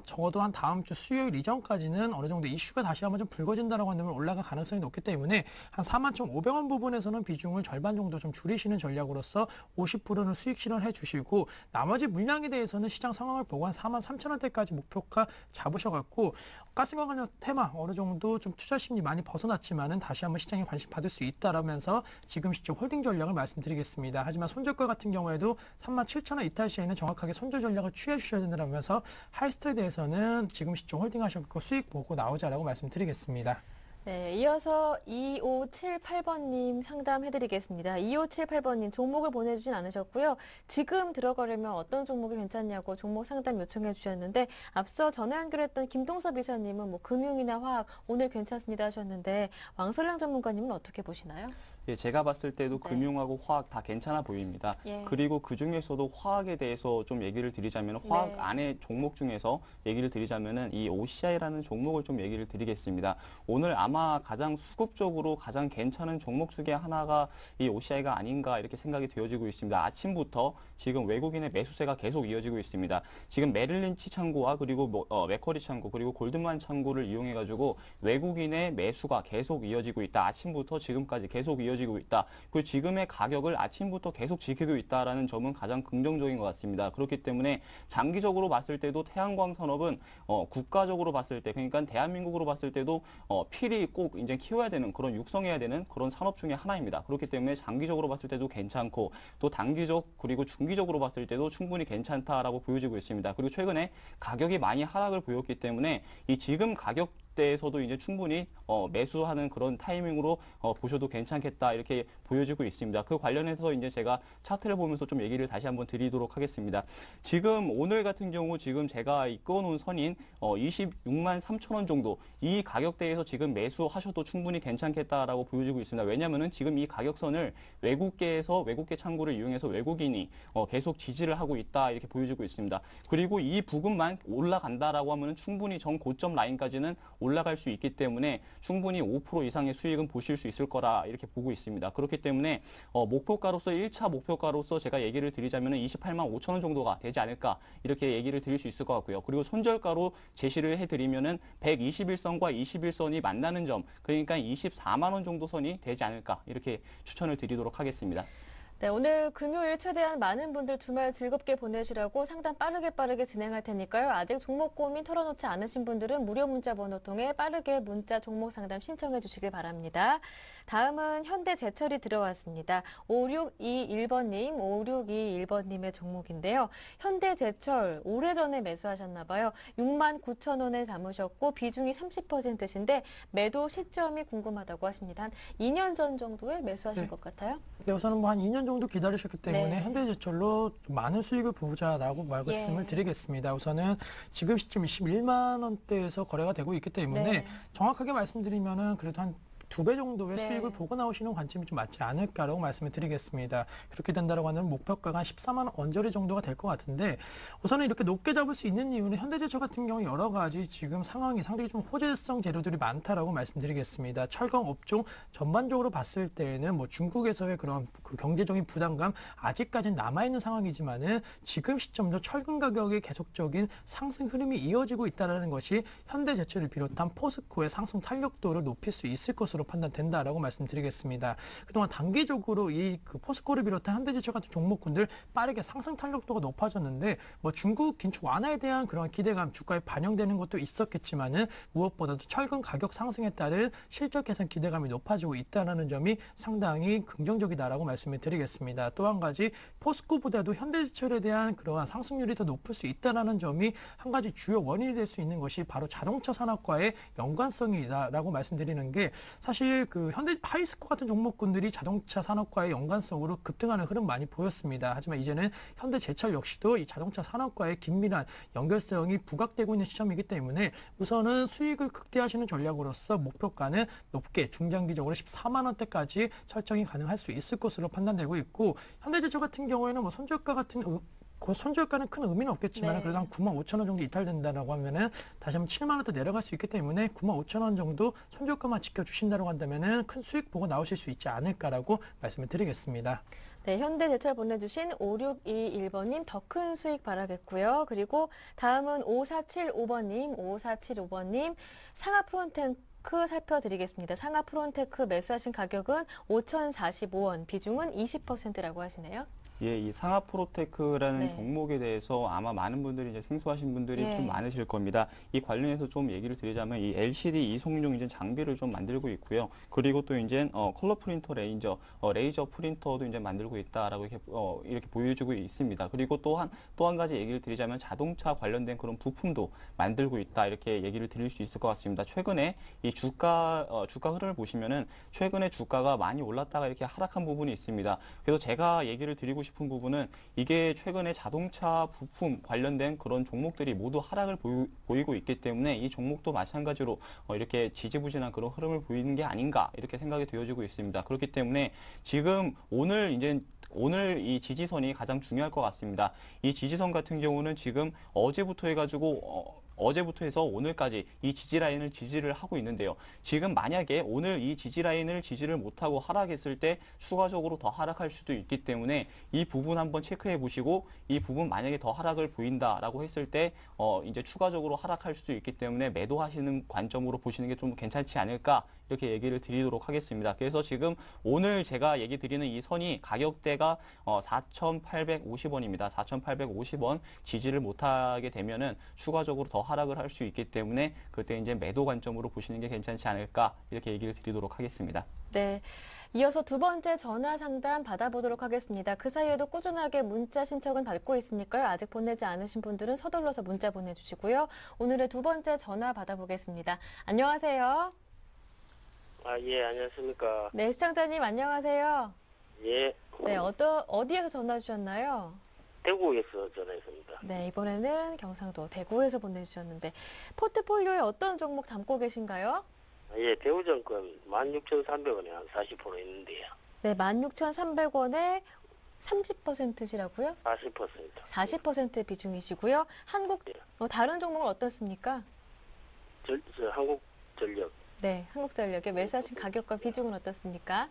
적어도 한 다음 주 수요일 이전까지는 어느 정도 이슈가 다시 한번 좀 불거진다라고 한다면 올라갈 가능성이 높기 때문에 한 41,500원 부분에서는 비중을 절반 정도 좀 줄이시는 전략으로서 50%는 수익 실현해 주시고 나머지 물량에 대해서는 시장 상황을 보고 한 43,000원대까지 목표가 잡으셔갖고 가스관 관련 테마 어느 정도 좀 투자 심리 많이 벗어났지만은 다시 한번 시장에 관심 받을 수 있다라면서 지금 시점 홀딩 전략을 말씀드리겠습니다. 하지만 손절가 같은 경우에도 37,000원 이탈 시에는 정확하게 손절 전략을 취해 주셔야 된다면서 하이스트에 대해서는 지금 시점 홀딩 하셨고 수익 보고 나오자라고 말씀드리겠습니다. 네, 이어서 2578번님 상담해드리겠습니다. 2578번님 종목을 보내주진 않으셨고요. 지금 들어가려면 어떤 종목이 괜찮냐고 종목 상담 요청해 주셨는데 앞서 전화 연결했던 김동섭 이사님은 뭐 금융이나 화학 오늘 괜찮습니다 하셨는데 왕설량 전문가님은 어떻게 보시나요? 예, 제가 봤을 때도 네. 금융하고 화학 다 괜찮아 보입니다. 예. 그리고 그 중에서도 화학에 대해서 좀 얘기를 드리자면 화학 네. 안에 종목 중에서 얘기를 드리자면은 이 OCI라는 종목을 좀 얘기를 드리겠습니다. 오늘 아마 가장 수급적으로 가장 괜찮은 종목 중에 하나가 이 OCI가 아닌가 이렇게 생각이 되어지고 있습니다. 아침부터 지금 외국인의 매수세가 계속 이어지고 있습니다. 지금 메릴린치 창구와 그리고 맥쿼리 창구 그리고 골드만 창구를 이용해 가지고 외국인의 매수가 계속 이어지고 있다. 아침부터 지금까지 계속 이어지고 있다. 그리고 지금의 가격을 아침부터 계속 지키고 있다라는 점은 가장 긍정적인 것 같습니다. 그렇기 때문에 장기적으로 봤을 때도 태양광 산업은 국가적으로 봤을 때 그러니까 대한민국으로 봤을 때도 필히 꼭 이제 키워야 되는 그런 육성해야 되는 그런 산업 중에 하나입니다. 그렇기 때문에 장기적으로 봤을 때도 괜찮고 또 단기적 그리고 중기적으로 봤을 때도 충분히 괜찮다라고 보여지고 있습니다. 그리고 최근에 가격이 많이 하락을 보였기 때문에 이 지금 가격대에서도 이제 충분히 매수하는 그런 타이밍으로 보셔도 괜찮겠다 이렇게 보여지고 있습니다. 그 관련해서 이제 제가 차트를 보면서 좀 얘기를 다시 한번 드리도록 하겠습니다. 지금 오늘 같은 경우 지금 제가 이끌어놓은 선인 26만 3천 원 정도 이 가격대에서 지금 매수하셔도 충분히 괜찮겠다라고 보여지고 있습니다. 왜냐하면은 지금 이 가격선을 외국계에서 외국계 창구를 이용해서 외국인이 계속 지지를 하고 있다 이렇게 보여지고 있습니다. 그리고 이 부분만 올라간다라고 하면은 충분히 전 고점 라인까지는 올라갈 수 있기 때문에 충분히 5% 이상의 수익은 보실 수 있을 거라 이렇게 보고 있습니다. 그렇기 때문에 목표가로서 1차 목표가로서 제가 얘기를 드리자면 28만 5천 원 정도가 되지 않을까 이렇게 얘기를 드릴 수 있을 것 같고요. 그리고 손절가로 제시를 해드리면은 121선과 21선이 만나는 점 그러니까 24만 원 정도 선이 되지 않을까 이렇게 추천을 드리도록 하겠습니다. 네, 오늘 금요일 최대한 많은 분들 주말 즐겁게 보내시라고 상담 빠르게 진행할 테니까요. 아직 종목 고민 털어놓지 않으신 분들은 무료 문자 번호 통해 빠르게 문자 종목 상담 신청해 주시길 바랍니다. 다음은 현대제철이 들어왔습니다. 5621번님, 5621번님의 종목인데요. 현대제철 오래전에 매수하셨나 봐요. 69,000원에 담으셨고 비중이 30%신데 매도 시점이 궁금하다고 하십니다. 한 2년 전 정도에 매수하신 네. 것 같아요. 네, 우선은 뭐 한 2년 정도 기다리셨기 때문에 네. 현대제철로 좀 많은 수익을 보자라고 말씀을 드리겠습니다. 우선은 지금 시점 21만 원대에서 거래가 되고 있기 때문에 네. 정확하게 말씀드리면은 그래도 한 2배 정도의 네. 수익을 보고 나오시는 관점이 좀 맞지 않을까라고 말씀을 드리겠습니다. 그렇게 된다라고 하면 목표가가 한 14만 원 언저리 정도가 될 것 같은데 우선은 이렇게 높게 잡을 수 있는 이유는 현대제철 같은 경우 여러 가지 지금 상황이 상당히 좀 호재성 재료들이 많다라고 말씀드리겠습니다. 철강 업종 전반적으로 봤을 때에는 뭐 중국에서의 그런 그 경제적인 부담감 아직까지는 남아있는 상황이지만은 지금 시점도 철강 가격의 계속적인 상승 흐름이 이어지고 있다는 것이 현대제철을 비롯한 포스코의 상승 탄력도를 높일 수 있을 것으로 판단된다라고 말씀드리겠습니다. 그동안 단기적으로 이 그 포스코를 비롯한 현대제철 같은 종목군들 빠르게 상승 탄력도가 높아졌는데 뭐 중국 긴축 완화에 대한 그런 기대감 주가에 반영되는 것도 있었겠지만은 무엇보다도 철강 가격 상승에 따른 실적 개선 기대감이 높아지고 있다는 점이 상당히 긍정적이다라고 말씀을 드리겠습니다. 또 한 가지 포스코보다도 현대제철에 대한 그러한 상승률이 더 높을 수 있다는 점이 한 가지 주요 원인이 될 수 있는 것이 바로 자동차 산업과의 연관성이다라고 말씀드리는 게 사실 그 현대 하이스코 같은 종목군들이 자동차 산업과의 연관성으로 급등하는 흐름 많이 보였습니다. 하지만 이제는 현대제철 역시도 이 자동차 산업과의 긴밀한 연결성이 부각되고 있는 시점이기 때문에 우선은 수익을 극대화하시는 전략으로서 목표가는 높게 중장기적으로 14만 원대까지 설정이 가능할 수 있을 것으로 판단되고 있고 현대제철 같은 경우에는 뭐 손절가 같은 그 손절가는 큰 의미는 없겠지만 네. 그래도 한 9만 5천 원 정도 이탈된다라고 하면은 다시 한번 7만 원대 내려갈 수 있기 때문에 9만 5천 원 정도 손절가만 지켜주신다고 한다면은 큰 수익 보고 나오실 수 있지 않을까라고 말씀을 드리겠습니다. 네, 현대제철 보내주신 5621번님 더 큰 수익 바라겠고요. 그리고 다음은 5475번님, 5475번님 상하 프론테크 살펴드리겠습니다. 상하 프론테크 매수하신 가격은 5,045원, 비중은 20%라고 하시네요. 예, 이 상하 프로테크라는 네. 종목에 대해서 아마 많은 분들이 이제 생소하신 분들이 예. 좀 많으실 겁니다. 이 관련해서 좀 얘기를 드리자면 이 LCD 이송용 이제 장비를 좀 만들고 있고요. 그리고 또 이제 컬러 프린터 레이저 프린터도 이제 만들고 있다라고 이렇게 보여주고 있습니다. 그리고 또 한 가지 얘기를 드리자면 자동차 관련된 그런 부품도 만들고 있다 이렇게 얘기를 드릴 수 있을 것 같습니다. 최근에 이 주가 흐름을 보시면은 최근에 주가가 많이 올랐다가 이렇게 하락한 부분이 있습니다. 그래서 제가 얘기를 드리고 싶은 부분은 이게 최근에 자동차 부품 관련된 그런 종목들이 모두 하락을 보이고 있기 때문에 이 종목도 마찬가지로 이렇게 지지부진한 그런 흐름을 보이는 게 아닌가 이렇게 생각이 되어지고 있습니다. 그렇기 때문에 지금 오늘 이 지지선이 가장 중요할 것 같습니다. 이 지지선 같은 경우는 지금 어제부터 해서 오늘까지 이 지지 라인을 지지를 하고 있는데요. 지금 만약에 오늘 이 지지 라인을 지지를 못하고 하락했을 때 추가적으로 더 하락할 수도 있기 때문에 이 부분 한번 체크해 보시고 이 부분 만약에 더 하락을 보인다라고 했을 때 이제 추가적으로 하락할 수도 있기 때문에 매도하시는 관점으로 보시는 게 좀 괜찮지 않을까 이렇게 얘기를 드리도록 하겠습니다. 그래서 지금 오늘 제가 얘기 드리는 이 선이 가격대가 4,850원입니다. 4,850원 지지를 못하게 되면은 추가적으로 더 하락을 할 수 있기 때문에 그때 이제 매도 관점으로 보시는 게 괜찮지 않을까 이렇게 얘기를 드리도록 하겠습니다. 네. 이어서 두 번째 전화 상담 받아보도록 하겠습니다. 그 사이에도 꾸준하게 문자 신청은 받고 있으니까요. 아직 보내지 않으신 분들은 서둘러서 문자 보내주시고요. 오늘의 두 번째 전화 받아보겠습니다. 안녕하세요. 예, 안녕하십니까. 네, 시청자님 안녕하세요. 예. 네, 어디에서 전화 주셨나요? 대구에서 전화했습니다. 네, 이번에는 경상도 대구에서 보내주셨는데 포트폴리오에 어떤 종목 담고 계신가요? 예, 대우증권 16,300원에 한 40% 있는데요. 네, 16,300원에 30%시라고요? 40%. 40% 비중이시고요. 다른 종목은 어떻습니까? 한국전력. 네, 한국전력에 매수하신 가격과 비중은 어떻습니까?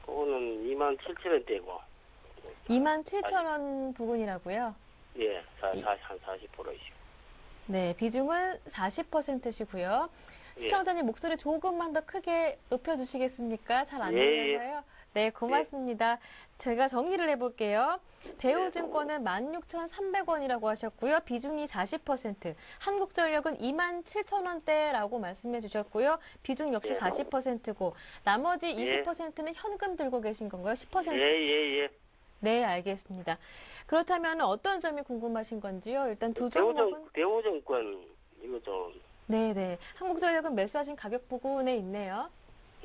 그거는 27,000원대고. 27,000원 부근이라고요? 예, 한 40%이시고. 네, 비중은 40%시고요. 예. 시청자님 목소리 조금만 더 크게 높여주시겠습니까? 잘 안 예, 들려서요. 네, 고맙습니다. 제가 정리를 해볼게요. 대우증권은 16,300원이라고 하셨고요. 비중이 40%, 한국전력은 27,000원대라고 말씀해 주셨고요. 비중 역시 40%고 나머지 20%는 현금 들고 계신 건가요? 10%? 예. 네, 알겠습니다. 그렇다면 어떤 점이 궁금하신 건지요? 일단 두 종목은 대우증권 이거 좀 네네. 한국전력은 매수하신 가격 부근에 있네요.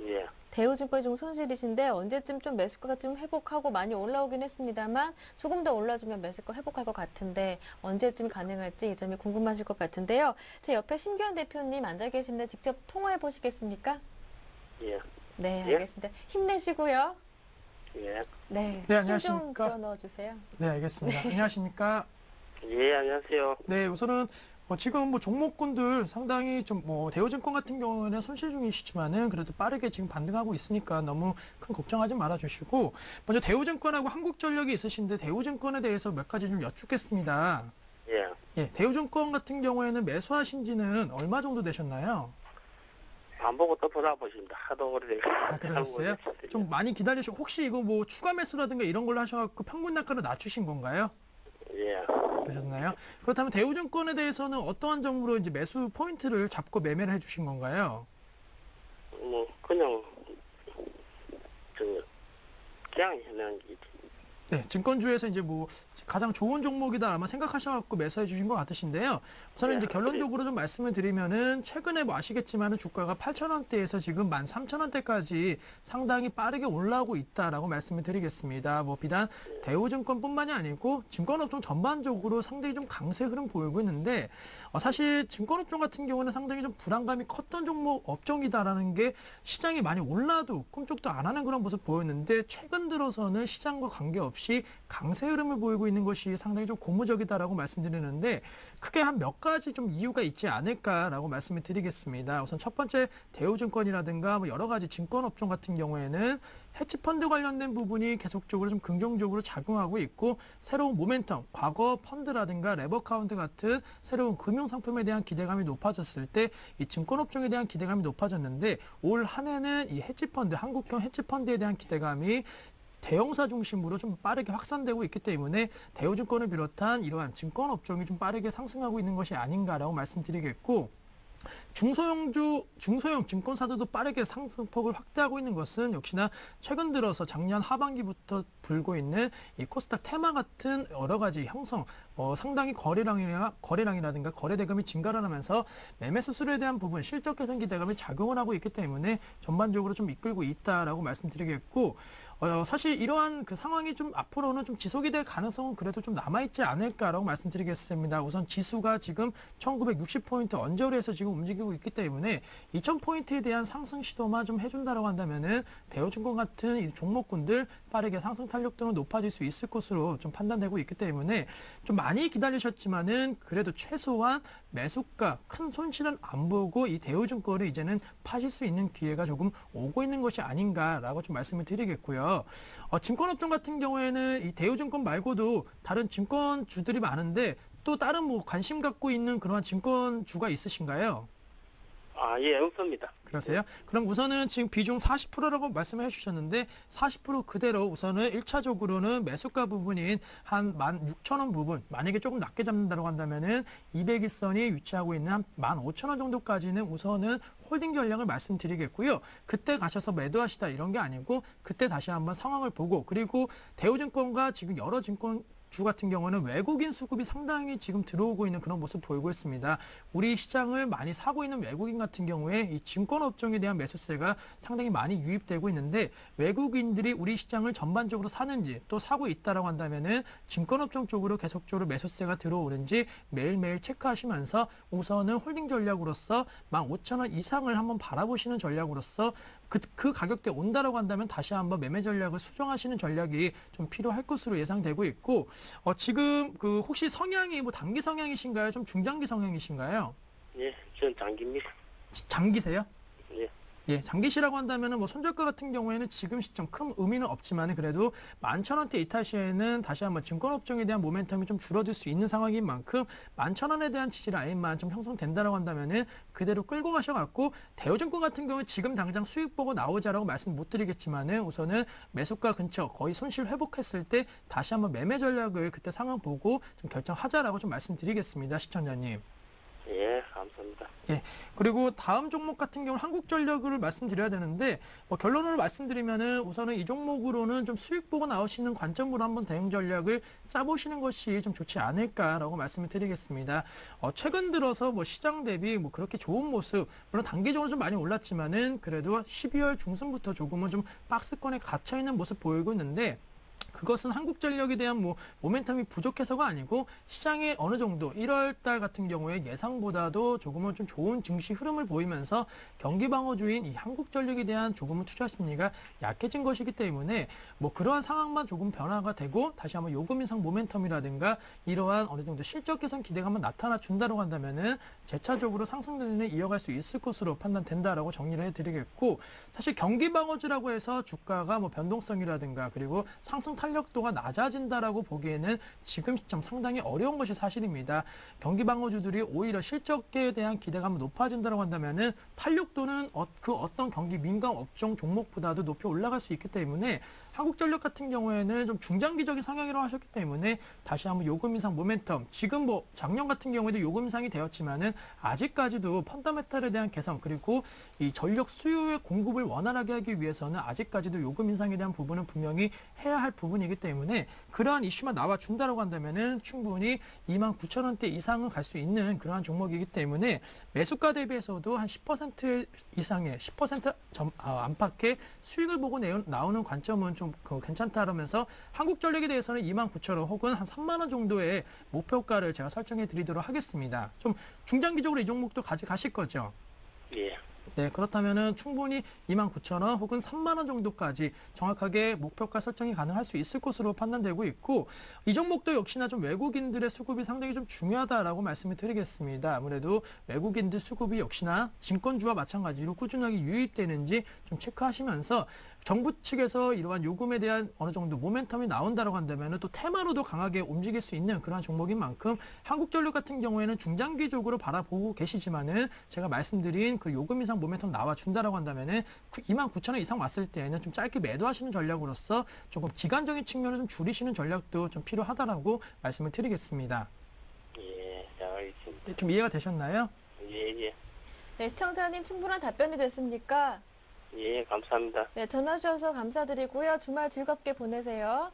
예. 대우증권이 좀 손실이신데 언제쯤 좀 매수가가 좀 회복하고 많이 올라오긴 했습니다만 조금 더 올라주면 매수가 회복할 것 같은데 언제쯤 가능할지 이 점이 궁금하실 것 같은데요. 제 옆에 심규현 대표님 앉아 계신데 직접 통화해 보시겠습니까? 예. 네, 예? 알겠습니다. 힘내시고요. 예. 네, 네, 힘 좀 안녕하십니까? 불어 넣어주세요. 네, 알겠습니다. 안녕하십니까? 예, 안녕하세요. 네, 우선은 지금 종목군들 상당히 좀 대우증권 같은 경우는 손실 중이시지만은 그래도 빠르게 지금 반등하고 있으니까 너무 큰 걱정하지 말아 주시고 먼저 대우증권하고 한국전력이 있으신데 대우증권에 대해서 몇 가지 좀 여쭙겠습니다. 예. 예, 대우증권 같은 경우에는 매수하신 지는 얼마 정도 되셨나요? 안 보고 또 보십니다. 하도 오래돼서. 아, 그러셨어요? 좀 많이 기다리시고 혹시 이거 추가 매수라든가 이런 걸로 하셔갖고 평균 단가를 낮추신 건가요? 예. 그러셨나요? 그렇다면 대우증권에 대해서는 어떠한 점으로 이제 매수 포인트를 잡고 매매를 해주신 건가요? 그냥 그냥 네, 증권주에서 이제 가장 좋은 종목이다 아마 생각하셔갖고 매수해 주신 것 같으신데요. 우선은 이제 결론적으로 좀 말씀을 드리면은 최근에 아시겠지만은 주가가 8,000원대에서 지금 13,000원대까지 상당히 빠르게 올라오고 있다라고 말씀을 드리겠습니다. 비단 대우증권뿐만이 아니고 증권업종 전반적으로 상당히 좀 강세 흐름 보이고 있는데 사실 증권업종 같은 경우는 상당히 좀 불안감이 컸던 종목 업종이다라는 게 시장이 많이 올라도 꿈쩍도 안 하는 그런 모습 보였는데 최근 들어서는 시장과 관계없이 강세 흐름을 보이고 있는 것이 상당히 좀 고무적이다라고 말씀드리는데 크게 한 몇 가지 좀 이유가 있지 않을까라고 말씀을 드리겠습니다. 우선 첫 번째 대우증권이라든가 여러 가지 증권업종 같은 경우에는 헤지펀드 관련된 부분이 계속적으로 좀 긍정적으로 작용하고 있고 새로운 모멘텀, 과거 펀드라든가 레버카운트 같은 새로운 금융상품에 대한 기대감이 높아졌을 때 이 증권업종에 대한 기대감이 높아졌는데 올 한 해는 이 헤지펀드, 한국형 헤지펀드에 대한 기대감이 대형사 중심으로 좀 빠르게 확산되고 있기 때문에 대우증권을 비롯한 이러한 증권업종이 좀 빠르게 상승하고 있는 것이 아닌가라고 말씀드리겠고 중소형 증권사들도 빠르게 상승폭을 확대하고 있는 것은 역시나 최근 들어서 작년 하반기부터 불고 있는 이 코스닥 테마 같은 여러 가지 형성, 상당히 거래량이라든가 거래 대금이 증가를 하면서 매매 수수료에 대한 부분, 실적 개선 기대감이 작용을 하고 있기 때문에 전반적으로 좀 이끌고 있다라고 말씀드리겠고 사실 이러한 그 상황이 좀 앞으로는 좀 지속이 될 가능성은 그래도 좀 남아있지 않을까라고 말씀드리겠습니다. 우선 지수가 지금 1960포인트 언저리에서 지금 움직이고 있기 때문에 2000포인트에 대한 상승 시도만 좀 해준다라고 한다면은 대우증권 같은 이 종목군들 빠르게 상승 탄력 등은 높아질 수 있을 것으로 좀 판단되고 있기 때문에 좀 많이 기다리셨지만은 그래도 최소한 매수가 큰 손실은 안 보고 이 대우증권을 이제는 파실 수 있는 기회가 조금 오고 있는 것이 아닌가라고 좀 말씀을 드리겠고요. 증권업종 같은 경우에는 이 대우증권 말고도 다른 증권주들이 많은데 또 다른 관심 갖고 있는 그러한 증권주가 있으신가요? 예, 없습니다. 그러세요? 그럼 우선은 지금 비중 40%라고 말씀해 주셨는데 40% 그대로 우선은 1차적으로는 매수가 부분인 한 16,000원 부분 만약에 조금 낮게 잡는다고 한다면은 200일선이 위치하고 있는 한 15,000원 정도까지는 우선은 홀딩 전략을 말씀드리겠고요. 그때 가셔서 매도하시다 이런 게 아니고 그때 다시 한번 상황을 보고 그리고 대우증권과 지금 여러 증권 주 같은 경우는 외국인 수급이 상당히 지금 들어오고 있는 그런 모습 보이고 있습니다. 우리 시장을 많이 사고 있는 외국인 같은 경우에 이 증권업종에 대한 매수세가 상당히 많이 유입되고 있는데 외국인들이 우리 시장을 전반적으로 사는지 또 사고 있다라고 한다면은 증권업종 쪽으로 계속적으로 매수세가 들어오는지 매일매일 체크하시면서 우선은 홀딩 전략으로서 15,000원 이상을 한번 바라보시는 전략으로서 그 가격대 온다라고 한다면 다시 한번 매매 전략을 수정하시는 전략이 좀 필요할 것으로 예상되고 있고 지금 혹시 성향이 단기 성향이신가요? 좀 중장기 성향이신가요? 예, 저는 장기입니다. 장기세요? 예. 예, 장기시라고 한다면은 뭐 손절가 같은 경우에는 지금 시점 큰 의미는 없지만 그래도 11,000원대 이탈 시에는 다시 한번 증권업종에 대한 모멘텀이 좀 줄어들 수 있는 상황인 만큼 11,000원에 대한 지지 라인만 좀 형성된다라고 한다면은 그대로 끌고 가셔갖고 대우증권 같은 경우는 지금 당장 수익 보고 나오자라고 말씀 못 드리겠지만은 우선은 매수가 근처 거의 손실 회복했을 때 다시 한번 매매 전략을 그때 상황 보고 좀 결정하자라고 좀 말씀드리겠습니다, 시청자님. 예, 감사합니다. 예. 그리고 다음 종목 같은 경우는 한국전력을 말씀드려야 되는데 뭐 결론을 말씀드리면은 우선은 이 종목으로는 좀 수익 보고 나오시는 관점으로 한번 대응 전략을 짜보시는 것이 좀 좋지 않을까라고 말씀을 드리겠습니다. 최근 들어서 뭐 시장 대비 뭐 그렇게 좋은 모습, 물론 단기적으로 좀 많이 올랐지만은 그래도 12월 중순부터 조금은 좀 박스권에 갇혀 있는 모습 보이고 있는데. 그것은 한국전력에 대한 뭐 모멘텀이 부족해서가 아니고 시장에 어느 정도 1월 달 같은 경우에 예상보다도 조금은 좀 좋은 증시 흐름을 보이면서 경기 방어주인 이 한국전력에 대한 조금은 투자 심리가 약해진 것이기 때문에 뭐 그러한 상황만 조금 변화가 되고 다시 한번 요금 인상 모멘텀이라든가 이러한 어느 정도 실적 개선 기대가 한번 나타나 준다고 한다면은 재차적으로 상승 트렌드는 이어갈 수 있을 것으로 판단된다라고 정리를 해드리겠고 사실 경기 방어주라고 해서 주가가 뭐 변동성이라든가 그리고 상승 탄력도가 낮아진다라고 보기에는 지금 시점 상당히 어려운 것이 사실입니다. 경기 방어주들이 오히려 실적에 대한 기대감이 높아진다고 한다면은 탄력도는 그 어떤 경기 민감 업종 종목보다도 높이 올라갈 수 있기 때문에 한국전력 같은 경우에는 좀 중장기적인 성향이라고 하셨기 때문에 다시 한번 요금 인상 모멘텀 지금 뭐 작년 같은 경우에도 요금 인상이 되었지만은 아직까지도 펀더메탈에 대한 개선 그리고 이 전력 수요의 공급을 원활하게 하기 위해서는 아직까지도 요금 인상에 대한 부분은 분명히 해야 할 부분이기 때문에 그러한 이슈만 나와준다고 한다면은 충분히 29,000원대 이상은 갈 수 있는 그러한 종목이기 때문에 매수가 대비해서도 한 10% 이상의 10% 안팎의 수익을 보고 나오는 관점은 좀 괜찮다라면서 한국전력에 대해서는 29,000원 혹은 한 3만 원 정도의 목표가를 제가 설정해 드리도록 하겠습니다. 좀 중장기적으로 이 종목도 가져가실 거죠? 예. 네, 그렇다면은 충분히 29,000원 혹은 3만 원 정도까지 정확하게 목표가 설정이 가능할 수 있을 것으로 판단되고 있고 이 종목도 역시나 좀 외국인들의 수급이 상당히 좀 중요하다라고 말씀을 드리겠습니다. 아무래도 외국인들 수급이 역시나 증권주와 마찬가지로 꾸준하게 유입되는지 좀 체크하시면서 정부 측에서 이러한 요금에 대한 어느 정도 모멘텀이 나온다고 한다면 또 테마로도 강하게 움직일 수 있는 그런 종목인 만큼 한국전력 같은 경우에는 중장기적으로 바라보고 계시지만은 제가 말씀드린 그 요금 이상 모멘텀 나와준다라고 한다면은 29,000원 이상 왔을 때에는 좀 짧게 매도하시는 전략으로서 조금 기간적인 측면을 좀 줄이시는 전략도 좀 필요하다라고 말씀을 드리겠습니다. 예, 알겠습니다. 네, 좀 이해가 되셨나요? 예, 예. 네, 시청자님 충분한 답변이 됐습니까? 예, 감사합니다. 네, 전화 주셔서 감사드리고요. 주말 즐겁게 보내세요.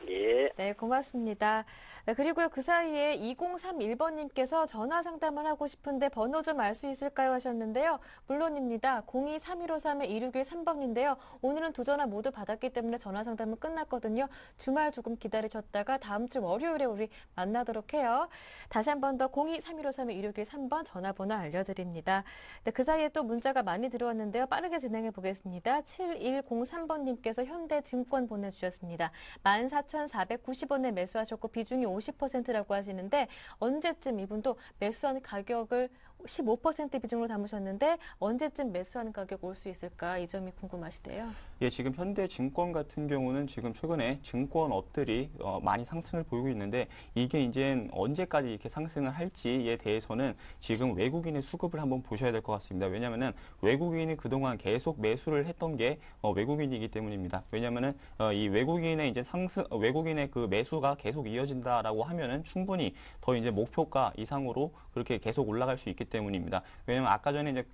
예. 네, 고맙습니다. 네, 그리고요, 그 사이에 2031번님께서 전화 상담을 하고 싶은데 번호 좀 알 수 있을까요? 하셨는데요. 물론입니다. 02-315-3113번인데요. 오늘은 두 전화 모두 받았기 때문에 전화 상담은 끝났거든요. 주말 조금 기다리셨다가 다음 주 월요일에 우리 만나도록 해요. 다시 한 번 더 02-315-3113번 전화번호 알려드립니다. 네, 그 사이에 또 문자가 많이 들어왔는데요. 빠르게 진행해 보겠습니다. 7103번님께서 현대증권 보내주셨습니다. 14,490원에 매수하셨고 비중이 50%라고 하시는데 언제쯤 이분도 매수한 가격을 15% 비중으로 담으셨는데 언제쯤 매수하는 가격 올 수 있을까 이 점이 궁금하시대요. 예, 지금 현대증권 같은 경우는 지금 최근에 증권업들이 많이 상승을 보이고 있는데 이게 이제 언제까지 이렇게 상승을 할지에 대해서는 지금 외국인의 수급을 한번 보셔야 될 것 같습니다. 왜냐하면은 외국인이 그동안 계속 매수를 했던 게 외국인이기 때문입니다. 왜냐하면은 이 외국인의 이제 외국인의 그 매수가 계속 이어진다라고 하면은 충분히 더 이제 목표가 이상으로 그렇게 계속 올라갈 수 있기 때문입니다. 왜냐면 아까 전에 이제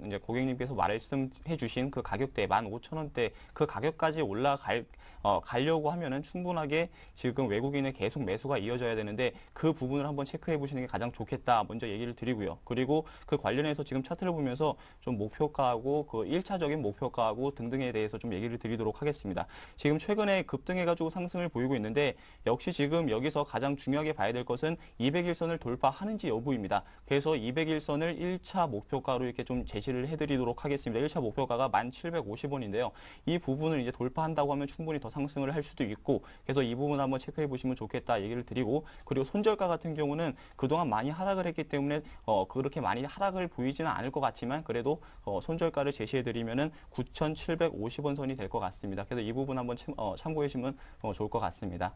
이제 고객님께서 말씀해 주신 그 가격대 15,000원대 그 가격까지 가려고 하면은 충분하게 지금 외국인의 계속 매수가 이어져야 되는데 그 부분을 한번 체크해 보시는 게 가장 좋겠다. 먼저 얘기를 드리고요. 그리고 그 관련해서 지금 차트를 보면서 좀 목표가하고 그 1차적인 목표가하고 등등에 대해서 좀 얘기를 드리도록 하겠습니다. 지금 최근에 급등해 가지고 상승을 보이고 있는데 역시 지금 여기서 가장 중요하게 봐야 될 것은 200일선을 돌파하는지 여부입니다. 그래서 200일 200일선을 1차 목표가로 이렇게 좀 제시를 해드리도록 하겠습니다. 1차 목표가가 1,750원인데요. 이 부분을 이제 돌파한다고 하면 충분히 더 상승을 할 수도 있고, 그래서 이 부분 한번 체크해 보시면 좋겠다 얘기를 드리고, 그리고 손절가 같은 경우는 그동안 많이 하락을 했기 때문에 그렇게 많이 하락을 보이지는 않을 것 같지만, 그래도 손절가를 제시해 드리면은 9,750원 선이 될 것 같습니다. 그래서 이 부분 한번 참고해 주시면 좋을 것 같습니다.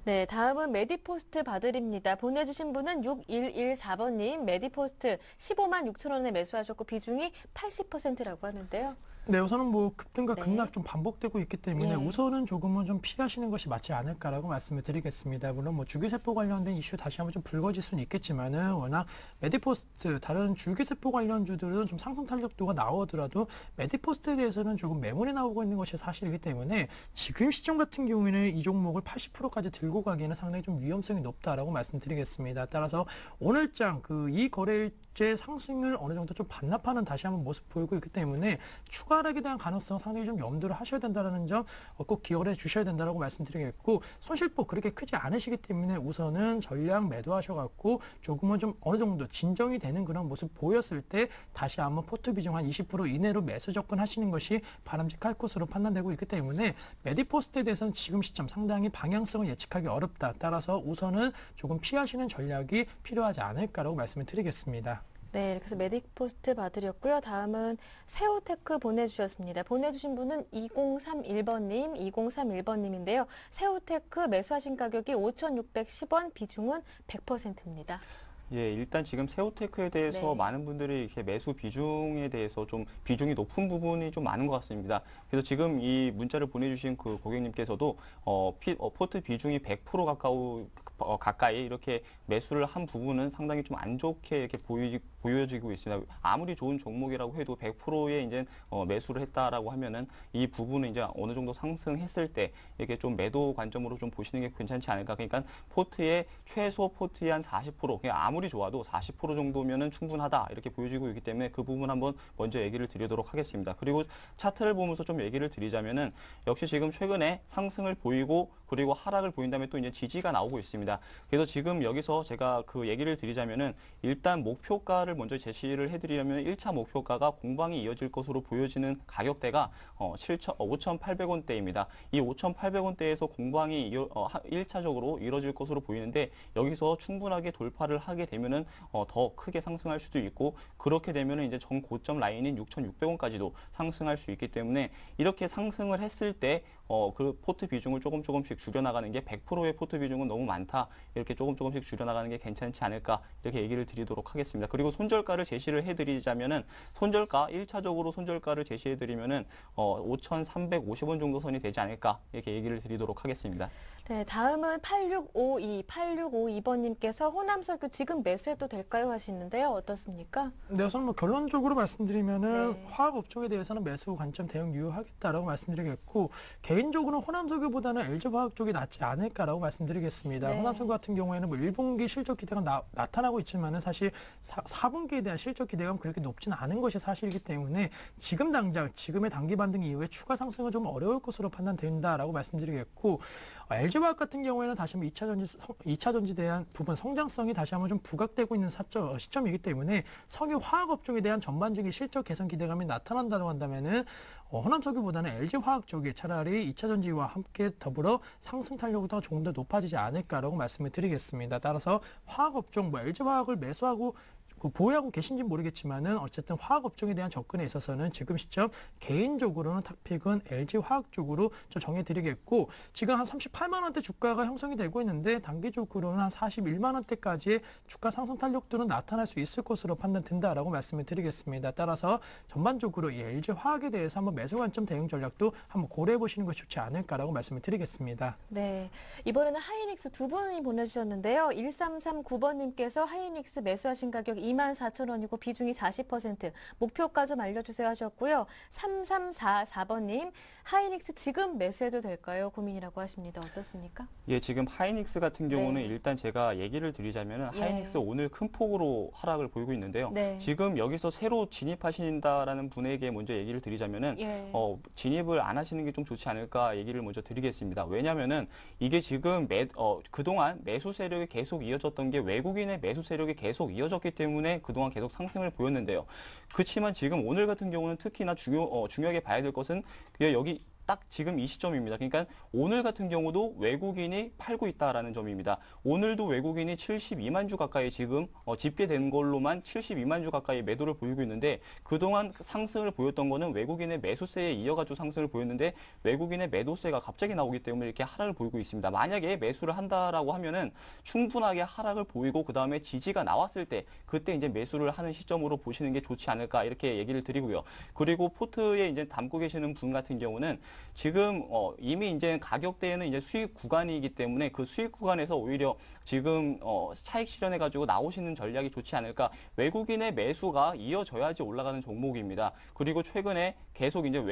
네, 다음은 메디포스트 봐드립니다. 보내주신 분은 6114번님, 메디포스트 15만 6천 원에 매수하셨고 비중이 80%라고 하는데요. 네, 우선은 뭐 급등과 네. 급락 좀 반복되고 있기 때문에 예. 우선은 조금은 좀 피하시는 것이 맞지 않을까라고 말씀을 드리겠습니다. 물론 뭐 줄기세포 관련된 이슈 다시 한번 좀 불거질 수는 있겠지만은 워낙 메디포스트 다른 줄기세포 관련주들은 좀 상승 탄력도가 나오더라도 메디포스트에 대해서는 조금 매물이 나오고 있는 것이 사실이기 때문에 지금 시점 같은 경우에는 이 종목을 80%까지 들고 가기에는 상당히 좀 위험성이 높다라고 말씀드리겠습니다. 따라서 오늘장 이 거래일제 상승을 어느 정도 좀 반납하는 다시 한번 모습 보이고 있기 때문에 추가 하락에 대한 가능성 상당히 좀 염두를 하셔야 된다는 점 꼭 기억을 해 주셔야 된다고 말씀드리겠고, 손실폭 그렇게 크지 않으시기 때문에 우선은 전량 매도하셔갖고 조금은 좀 어느 정도 진정이 되는 그런 모습 보였을 때 다시 한번 포트 비중 한 20% 이내로 매수 접근하시는 것이 바람직할 것으로 판단되고 있기 때문에 메디포스트에 대해서는 지금 시점 상당히 방향성을 예측하기 어렵다. 따라서 우선은 조금 피하시는 전략이 필요하지 않을까라고 말씀을 드리겠습니다. 네, 그래서 메디포스트 봐드렸고요. 다음은 새우테크 보내주셨습니다. 보내주신 분은 2031번님, 2031번님인데요. 새우테크 매수하신 가격이 5,610원, 비중은 100%입니다. 예, 일단 지금 새우테크에 대해서 네. 많은 분들이 이렇게 매수 비중에 대해서 좀 비중이 높은 부분이 좀 많은 것 같습니다. 그래서 지금 이 문자를 보내주신 그 고객님께서도 포트 비중이 100% 가까이 이렇게 매수를 한 부분은 상당히 좀 안 좋게 이렇게 보여지고 있습니다. 아무리 좋은 종목이라고 해도 100%의 이제 매수를 했다라고 하면은 이 부분은 이제 어느 정도 상승했을 때 이렇게 좀 매도 관점으로 좀 보시는 게 괜찮지 않을까. 그러니까 포트의 최소 포트의 한 40%, 그냥 아무리 좋아도 40% 정도면은 충분하다 이렇게 보여지고 있기 때문에 그 부분 한번 먼저 얘기를 드리도록 하겠습니다. 그리고 차트를 보면서 좀 얘기를 드리자면은 역시 지금 최근에 상승을 보이고 그리고 하락을 보인 다음에 또 이제 지지가 나오고 있습니다. 그래서 지금 여기서 제가 그 얘기를 드리자면은 일단 목표가를 먼저 제시를 해드리려면 1차 목표가가 공방이 이어질 것으로 보여지는 가격대가 5,800원대입니다. 이 5,800원대에서 공방이 1차적으로 이뤄질 것으로 보이는데 여기서 충분하게 돌파를 하게 되면은 더 크게 상승할 수도 있고, 그렇게 되면은 이제 전 고점 라인인 6,600원까지도 상승할 수 있기 때문에 이렇게 상승을 했을 때 그 포트 비중을 조금씩 줄여나가는 게 100%의 포트 비중은 너무 많다. 이렇게 조금씩 줄여나가는 게 괜찮지 않을까. 이렇게 얘기를 드리도록 하겠습니다. 그리고 손절가를 제시를 해드리자면은 손절가 1차적으로 손절가를 제시해드리면은 5,350원 정도 선이 되지 않을까. 이렇게 얘기를 드리도록 하겠습니다. 네, 다음은 8652번님께서 호남석유 지금 매수해도 될까요? 하시는데요. 어떻습니까? 네, 우선 뭐 결론적으로 말씀드리면은 네. 화학 업종에 대해서는 매수 관점 대응 유효하겠다라고 말씀드리겠고, 개인적으로는 호남석유보다는 LG화학 쪽이 낫지 않을까라고 말씀드리겠습니다. 네. 호남석유 같은 경우에는 뭐 1분기 실적 기대가 나타나고 있지만은 사실 4분기에 대한 실적 기대감 그렇게 높지는 않은 것이 사실이기 때문에 지금 당장 지금의 단기 반등 이후에 추가 상승은 좀 어려울 것으로 판단된다라고 말씀드리겠고, LG화학 같은 경우에는 다시 한번 2차 전지에 대한 부분 성장성이 다시 한번 좀 부각되고 있는 시점이기 때문에 석유 화학 업종에 대한 전반적인 실적 개선 기대감이 나타난다고 한다면은 호남석유보다는 LG화학 쪽이 차라리 2차 전지와 함께 더불어 상승 탄력도 조금 더 높아지지 않을까라고 말씀을 드리겠습니다. 따라서 화학 업종, LG화학을 매수하고 보유하고 계신지 모르겠지만은 어쨌든 화학 업종에 대한 접근에 있어서는 지금 시점 개인적으로는 탑픽은 LG화학 쪽으로 정해드리겠고, 지금 한 38만 원대 주가가 형성이 되고 있는데 단기적으로는 한 41만 원대까지의 주가 상승 탄력도는 나타날 수 있을 것으로 판단된다라고 말씀을 드리겠습니다. 따라서 전반적으로 이 LG화학에 대해서 한번 매수 관점 대응 전략도 한번 고려해 보시는 것이 좋지 않을까라고 말씀을 드리겠습니다. 네, 이번에는 하이닉스 두 분이 보내주셨는데요. 1339번님께서 하이닉스 매수하신 가격 24,000원이고 비중이 40%, 목표가 좀 알려주세요 하셨고요. 3344번님, 하이닉스 지금 매수해도 될까요? 고민이라고 하십니다. 어떻습니까? 예, 지금 하이닉스 같은 경우는 네. 일단 제가 얘기를 드리자면은 예. 하이닉스 오늘 큰 폭으로 하락을 보이고 있는데요. 네. 지금 여기서 새로 진입하신다라는 분에게 먼저 얘기를 드리자면은 예. 진입을 안 하시는 게 좀 좋지 않을까 얘기를 먼저 드리겠습니다. 왜냐면은 이게 지금 그동안 매수 세력이 계속 이어졌던 게 외국인의 매수 세력이 계속 이어졌기 때문에 때문에 그동안 계속 상승을 보였는데요. 그렇지만 지금 오늘 같은 경우는 특히나 중요하게 봐야 될 것은 여기 딱 지금 이 시점입니다. 그러니까 오늘 같은 경우도 외국인이 팔고 있다라는 점입니다. 오늘도 외국인이 72만 주 가까이 지금 집계된 걸로만 72만 주 가까이 매도를 보이고 있는데 그동안 상승을 보였던 거는 외국인의 매수세에 이어가지고 상승을 보였는데 외국인의 매도세가 갑자기 나오기 때문에 이렇게 하락을 보이고 있습니다. 만약에 매수를 한다라고 하면은 충분하게 하락을 보이고 그 다음에 지지가 나왔을 때 그때 이제 매수를 하는 시점으로 보시는 게 좋지 않을까 이렇게 얘기를 드리고요. 그리고 포트에 이제 담고 계시는 분 같은 경우는 지금 이미 이제 가격대에는 이제 수익 구간이기 때문에 그 수익 구간에서 오히려 지금 차익 실현해 가지고 나오시는 전략이 좋지 않을까. 외국인의 매수가 이어져야지 올라가는 종목입니다. 그리고 최근에 계속 이제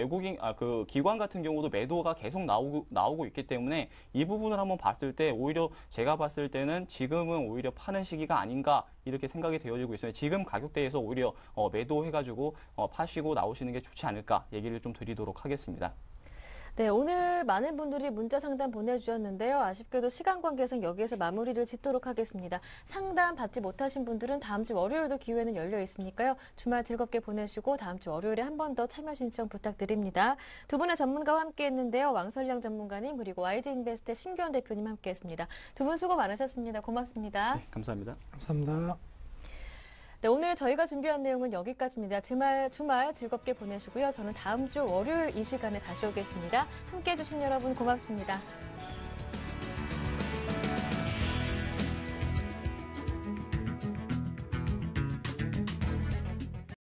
그 기관 같은 경우도 매도가 계속 나오고 있기 때문에 이 부분을 한번 봤을 때 오히려 제가 봤을 때는 지금은 오히려 파는 시기가 아닌가 이렇게 생각이 되어지고 있어요. 지금 가격대에서 오히려 매도해 가지고 파시고 나오시는 게 좋지 않을까 얘기를 좀 드리도록 하겠습니다. 네, 오늘 많은 분들이 문자 상담 보내주셨는데요. 아쉽게도 시간 관계상 여기에서 마무리를 짓도록 하겠습니다. 상담 받지 못하신 분들은 다음 주 월요일도 기회는 열려 있으니까요. 주말 즐겁게 보내시고 다음 주 월요일에 한 번 더 참여 신청 부탁드립니다. 두 분의 전문가와 함께했는데요. 왕설령 전문가님 그리고 YG인베스트의 심규현 대표님 함께했습니다. 두 분 수고 많으셨습니다. 고맙습니다. 네, 감사합니다. 감사합니다. 네, 오늘 저희가 준비한 내용은 여기까지입니다. 주말 즐겁게 보내시고요. 저는 다음 주 월요일 이 시간에 다시 오겠습니다. 함께해 주신 여러분 고맙습니다.